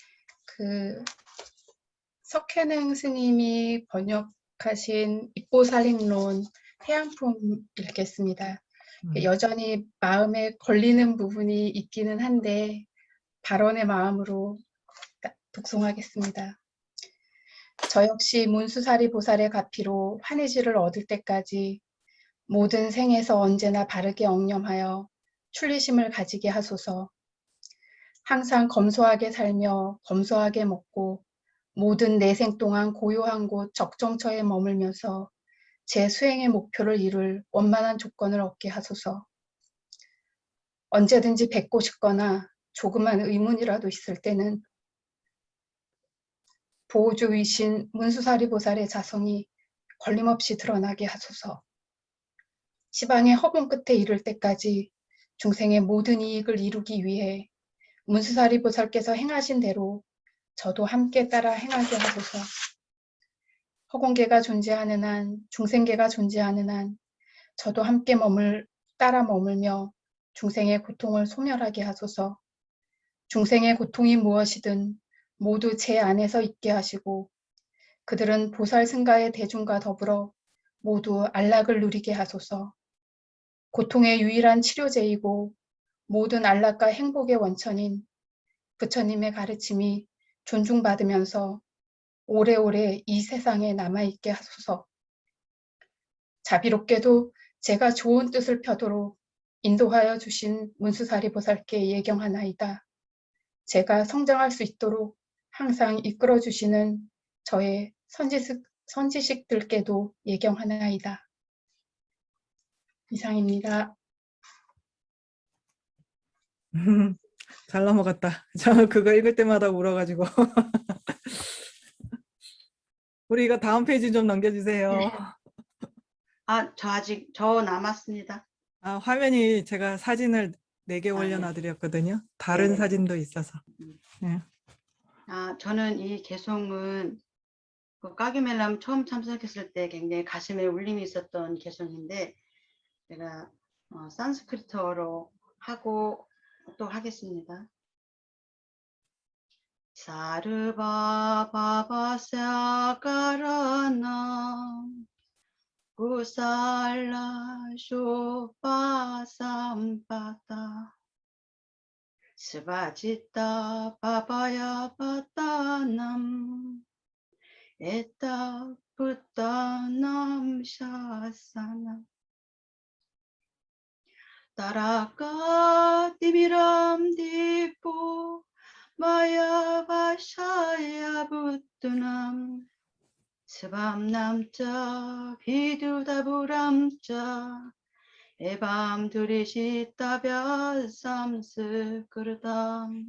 석혜능 스님이 번역하신 입보살림론 해양품 읽겠습니다. 여전히 마음에 걸리는 부분이 있기는 한데 발언의 마음으로 독송하겠습니다. 저 역시 문수사리 보살의 가피로 환희지를 얻을 때까지 모든 생에서 언제나 바르게 엉념하여 출리심을 가지게 하소서. 항상 검소하게 살며 검소하게 먹고 모든 내생 동안 고요한 곳 적정처에 머물면서 제 수행의 목표를 이룰 원만한 조건을 얻게 하소서. 언제든지 뵙고 싶거나 조그만 의문이라도 있을 때는 보호주이신 문수사리 보살의 자성이 걸림없이 드러나게 하소서. 시방의 허공 끝에 이를 때까지 중생의 모든 이익을 이루기 위해 문수사리 보살께서 행하신 대로 저도 함께 따라 행하게 하소서. 허공계가 존재하는 한, 중생계가 존재하는 한, 저도 함께 따라 머물며 중생의 고통을 소멸하게 하소서. 중생의 고통이 무엇이든 모두 제 안에서 있게 하시고 그들은 보살 승가의 대중과 더불어 모두 안락을 누리게 하소서. 고통의 유일한 치료제이고 모든 안락과 행복의 원천인 부처님의 가르침이 존중받으면서 오래오래 이 세상에 남아있게 하소서. 자비롭게도 제가 좋은 뜻을 펴도록 인도하여 주신 문수사리 보살께 예경하나이다. 제가 성장할 수 있도록 항상 이끌어 주시는 저의 선지식들께도 예경하나이다. 이상입니다. 잘 넘어갔다. 저 그거 읽을 때마다 울어가지고. 우리 이거 다음 페이지 좀 넘겨주세요. 네. 저 남았습니다. 아, 화면이 제가 사진을 4개 아, 네. 올려놔드렸거든요. 다른 네네. 사진도 있어서. 네. 저는 이 개송은 그 까기멜람 처음 참석했을 때 굉장히 가슴에 울림이 있었던 개송인데 제가 산스크리트어로 하고 또 하겠습니다. 사르바 바바사카라나 구살라 쇼파 삼바타 스바지타 바바야 바타남 에타 부타남 샤사나 따라가 디비람 디포 마야 바샤야 부뚜남 스밤남자 비두다부람자 에밤 두리시타벼 삼스그르담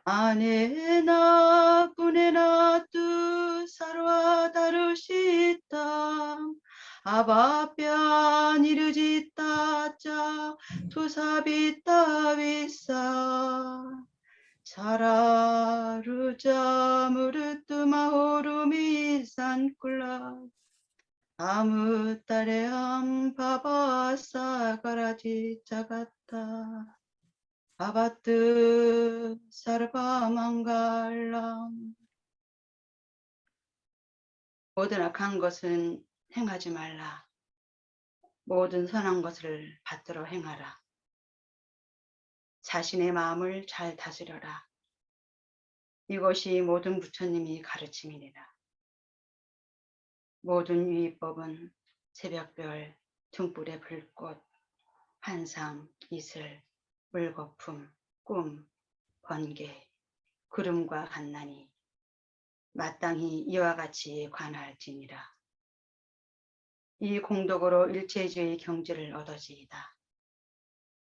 아네나 꾸네나 뚜 사르와 다루시탐 아바뼈 니르지따자 투사비따비사 사라루자 무르뚜마호루미 산꿀라 아무따레암 바바사가라지 짜갔다 아바트 사르바망갈람 모든 악한 것은 행하지 말라. 모든 선한 것을 받들어 행하라. 자신의 마음을 잘 다스려라. 이것이 모든 부처님이 가르침이니라. 모든 유의법은 새벽별, 등불의 불꽃, 환상, 이슬, 물거품, 꿈, 번개, 구름과 갓난이 마땅히 이와 같이 관할지니라. 이 공덕으로 일체주의 경지를 얻어지이다.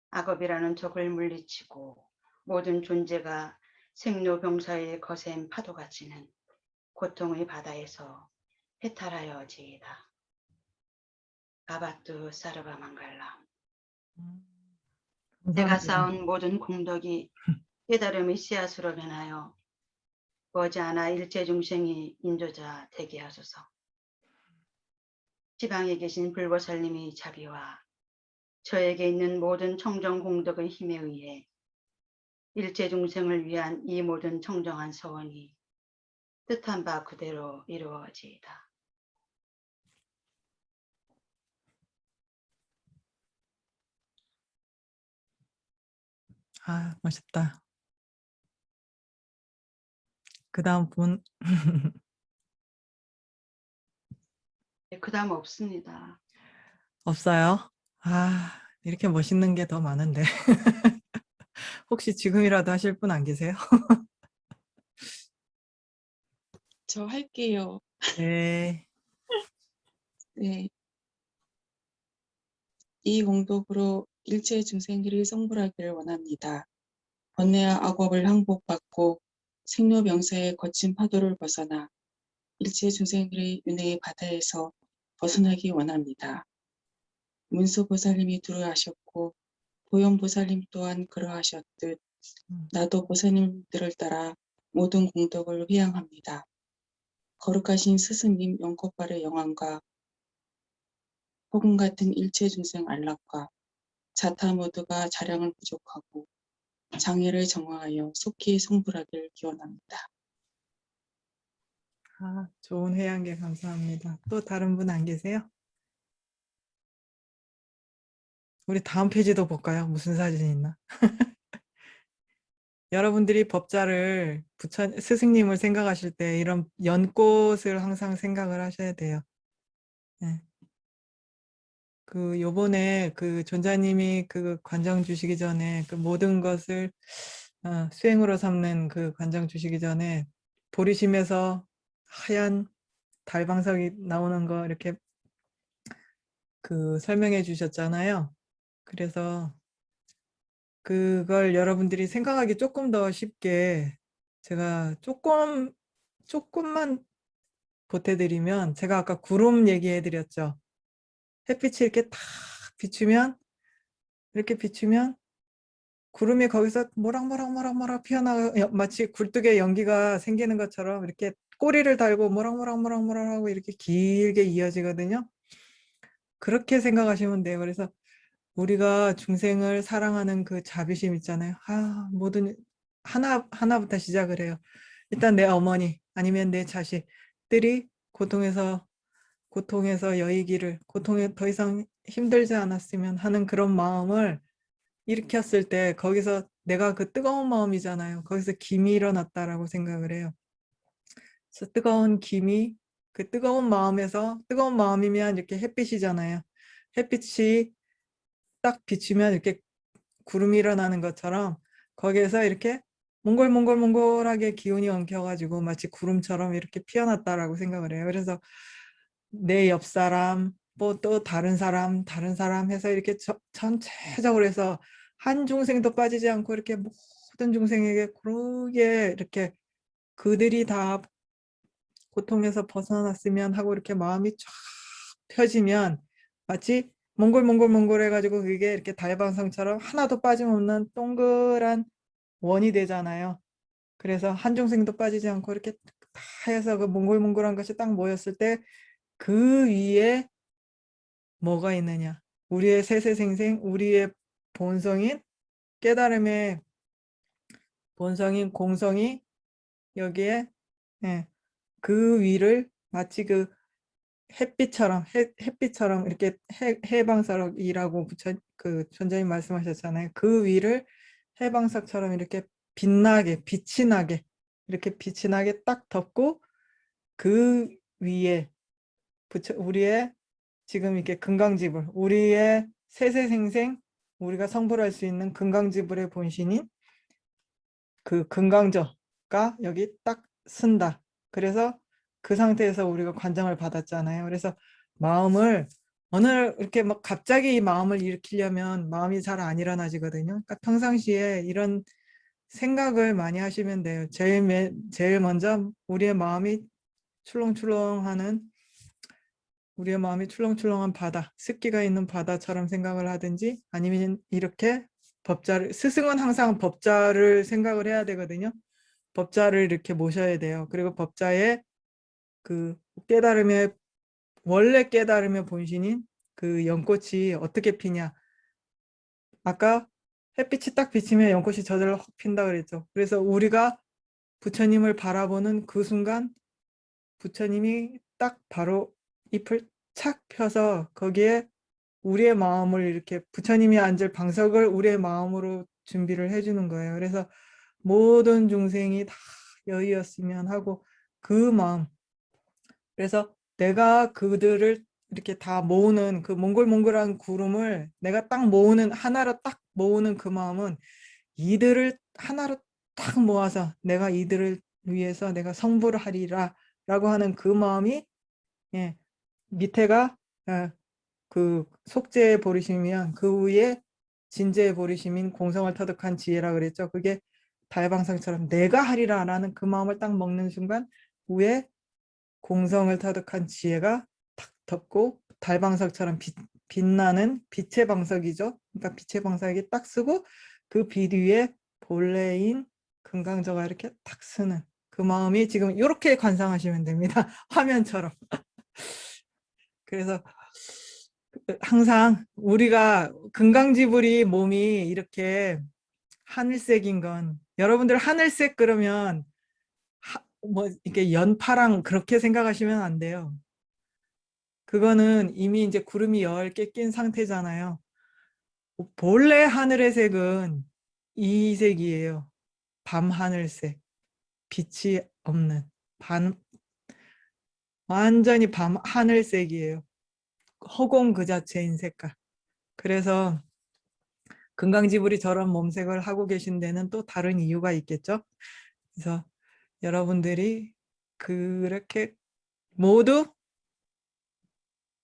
악업이라는 적을 물리치고 모든 존재가 생로병사의 거센 파도같이는 고통의 바다에서 해탈하여지이다. 가바뚜 사르바 망갈라. 내가 쌓은 모든 공덕이 깨달음의 씨앗으로 변하여 머지않아 일체중생이 인도자 되게 하소서. 지방에 계신 불보살님의 자비와 저에게 있는 모든 청정 공덕의 힘에 의해 일체중생을 위한 이 모든 청정한 서원이 뜻한 바 그대로 이루어지이다. 아, 멋있다. 그 다음 분. 그 다음 없습니다. 없어요? 아, 이렇게 멋있는 게 더 많은데. 혹시 지금이라도 하실 분 안 계세요? 저 할게요. 네. 네. 이 공덕으로 일체 중생들이 성불하기를 원합니다. 번뇌와 악업을 항복받고 생로병사의 거친 파도를 벗어나 일체 중생들의 윤회의 바다에서 벗어나기 원합니다. 문수보살님이 두루하셨고 보현보살님 또한 그러하셨듯 나도 보살님들을 따라 모든 공덕을 회양합니다. 거룩하신 스승님 연꽃발의 영광과 폭음 같은 일체 중생 안락과 자타 모두가 자량을 부족하고 장애를 정화하여 속히 성불하길 기원합니다. 아, 좋은 회양계 감사합니다. 또 다른 분 안 계세요? 우리 다음 페이지도 볼까요? 무슨 사진이 있나? 여러분들이 법자를 스승님을 생각하실 때 이런 연꽃을 항상 생각을 하셔야 돼요. 네. 요번에 존자님이 관장 주시기 전에 모든 것을 수행으로 삼는 관장 주시기 전에 보리심에서 하얀 달방석이 나오는 거 이렇게 설명해 주셨잖아요. 그래서 그걸 여러분들이 생각하기 조금 더 쉽게 제가 조금만 보태드리면, 제가 아까 구름 얘기해 드렸죠. 햇빛이 이렇게 탁 비추면, 이렇게 비추면 구름이 거기서 모락모락 피어나가, 마치 굴뚝에 연기가 생기는 것처럼 이렇게 꼬리를 달고 모락모락 하고 이렇게 길게 이어지거든요. 그렇게 생각하시면 돼요. 그래서 우리가 중생을 사랑하는 그 자비심 있잖아요. 모든 하나부터 시작을 해요. 일단 내 어머니 아니면 내 자식들이 고통에서 여의기를, 고통에 더 이상 힘들지 않았으면 하는 그런 마음을 일으켰을 때, 거기서 내가 그 뜨거운 마음이잖아요. 거기서 김이 일어났다라고 생각을 해요. 그래서 뜨거운 김이, 그 뜨거운 마음이면 이렇게 햇빛이잖아요. 햇빛이 딱 비추면 이렇게 구름이 일어나는 것처럼 거기에서 이렇게 몽골하게 기운이 엉켜가지고 마치 구름처럼 이렇게 피어났다라고 생각을 해요. 그래서 내 옆 사람, 뭐 또 다른 사람 해서 이렇게 전체적으로 해서 한 중생도 빠지지 않고 이렇게 모든 중생에게 그러게 이렇게 그들이 다 고통에서 벗어났으면 하고 이렇게 마음이 쫙 펴지면 마치 몽골 해가지고 그게 이렇게 달방성처럼 하나도 빠짐없는 동그란 원이 되잖아요. 그래서 한 중생도 빠지지 않고 이렇게 다 해서 그 몽골한 것이 딱 모였을 때 그 위에 뭐가 있느냐? 우리의 세세생생, 우리의 본성인 깨달음의 본성인 공성이 여기에, 예, 그 위를 마치 햇빛처럼 이렇게 해방석이라고 전자님 말씀하셨잖아요. 그 위를 해방석처럼 이렇게 빛이 나게 이렇게 빛이 나게 딱 덮고, 그 위에 우리의 지금 이렇게 금강지불, 우리의 세세생생 우리가 성불할 수 있는 금강지불의 본신인 그 금강저가 여기 딱 쓴다. 그래서 그 상태에서 우리가 관장을 받았잖아요. 그래서 마음을 이렇게 막 갑자기 이 마음을 일으키려면 마음이 잘 안 일어나지거든요. 그러니까 평상시에 이런 생각을 많이 하시면 돼요. 제일 먼저 우리의 마음이 출렁출렁한 바다, 습기가 있는 바다처럼 생각을 하든지, 아니면 이렇게 스승은 항상 법자를 생각을 해야 되거든요. 법자를 이렇게 모셔야 돼요. 그리고 법자의 원래 깨달음의 본신인 그 연꽃이 어떻게 피냐. 아까 햇빛이 딱 비치면 연꽃이 저절로 확 핀다 그랬죠. 그래서 우리가 부처님을 바라보는 그 순간 부처님이 딱 바로 잎을 착 펴서 거기에 우리의 마음을, 이렇게 부처님이 앉을 방석을 우리의 마음으로 준비를 해주는 거예요. 그래서 모든 중생이 다 여의였으면 하고 그 마음, 그래서 내가 그들을 이렇게 다 모으는 그 몽골한 구름을 내가 딱 하나로 딱 모으는 그 마음은, 이들을 하나로 딱 모아서 내가 이들을 위해서 내가 성불을 하리라 라고 하는 그 마음이, 예, 밑에가 그 속죄의 보리심이면 그 위에 진죄의 보리심인 공성을 터득한 지혜라 그랬죠. 그게 달방상처럼 내가 하리라 라는 그 마음을 딱 먹는 순간 위에 공성을 터득한 지혜가 탁 덮고 달방석처럼 빛나는 빛의 방석이죠. 그러니까 빛의 방석이 딱 쓰고 그 빛 위에 본래인 금강저가 이렇게 탁 쓰는, 그 마음이 지금 이렇게 관상하시면 됩니다. 화면처럼. 그래서 항상 우리가 금강지불이 몸이 이렇게 하늘색인 건, 여러분들 하늘색 그러면 뭐 이렇게 연파랑 그렇게 생각하시면 안 돼요. 그거는 이미 이제 구름이 10개 낀 상태잖아요. 본래 하늘의 색은 이 색이에요. 밤하늘색. 빛이 없는 완전히 밤하늘색이에요. 허공 그 자체인 색깔. 그래서 금강지불이 저런 몸색을 하고 계신 데는 또 다른 이유가 있겠죠. 그래서 여러분들이 그렇게 모두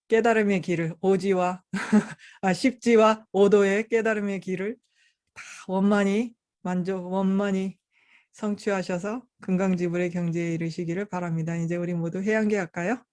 깨달음의 길을, 오지와 십지와 오도의 깨달음의 길을 다 원만히 원만히 성취하셔서 금강지불의 경지에 이르시기를 바랍니다. 이제 우리 모두 해양계 할까요?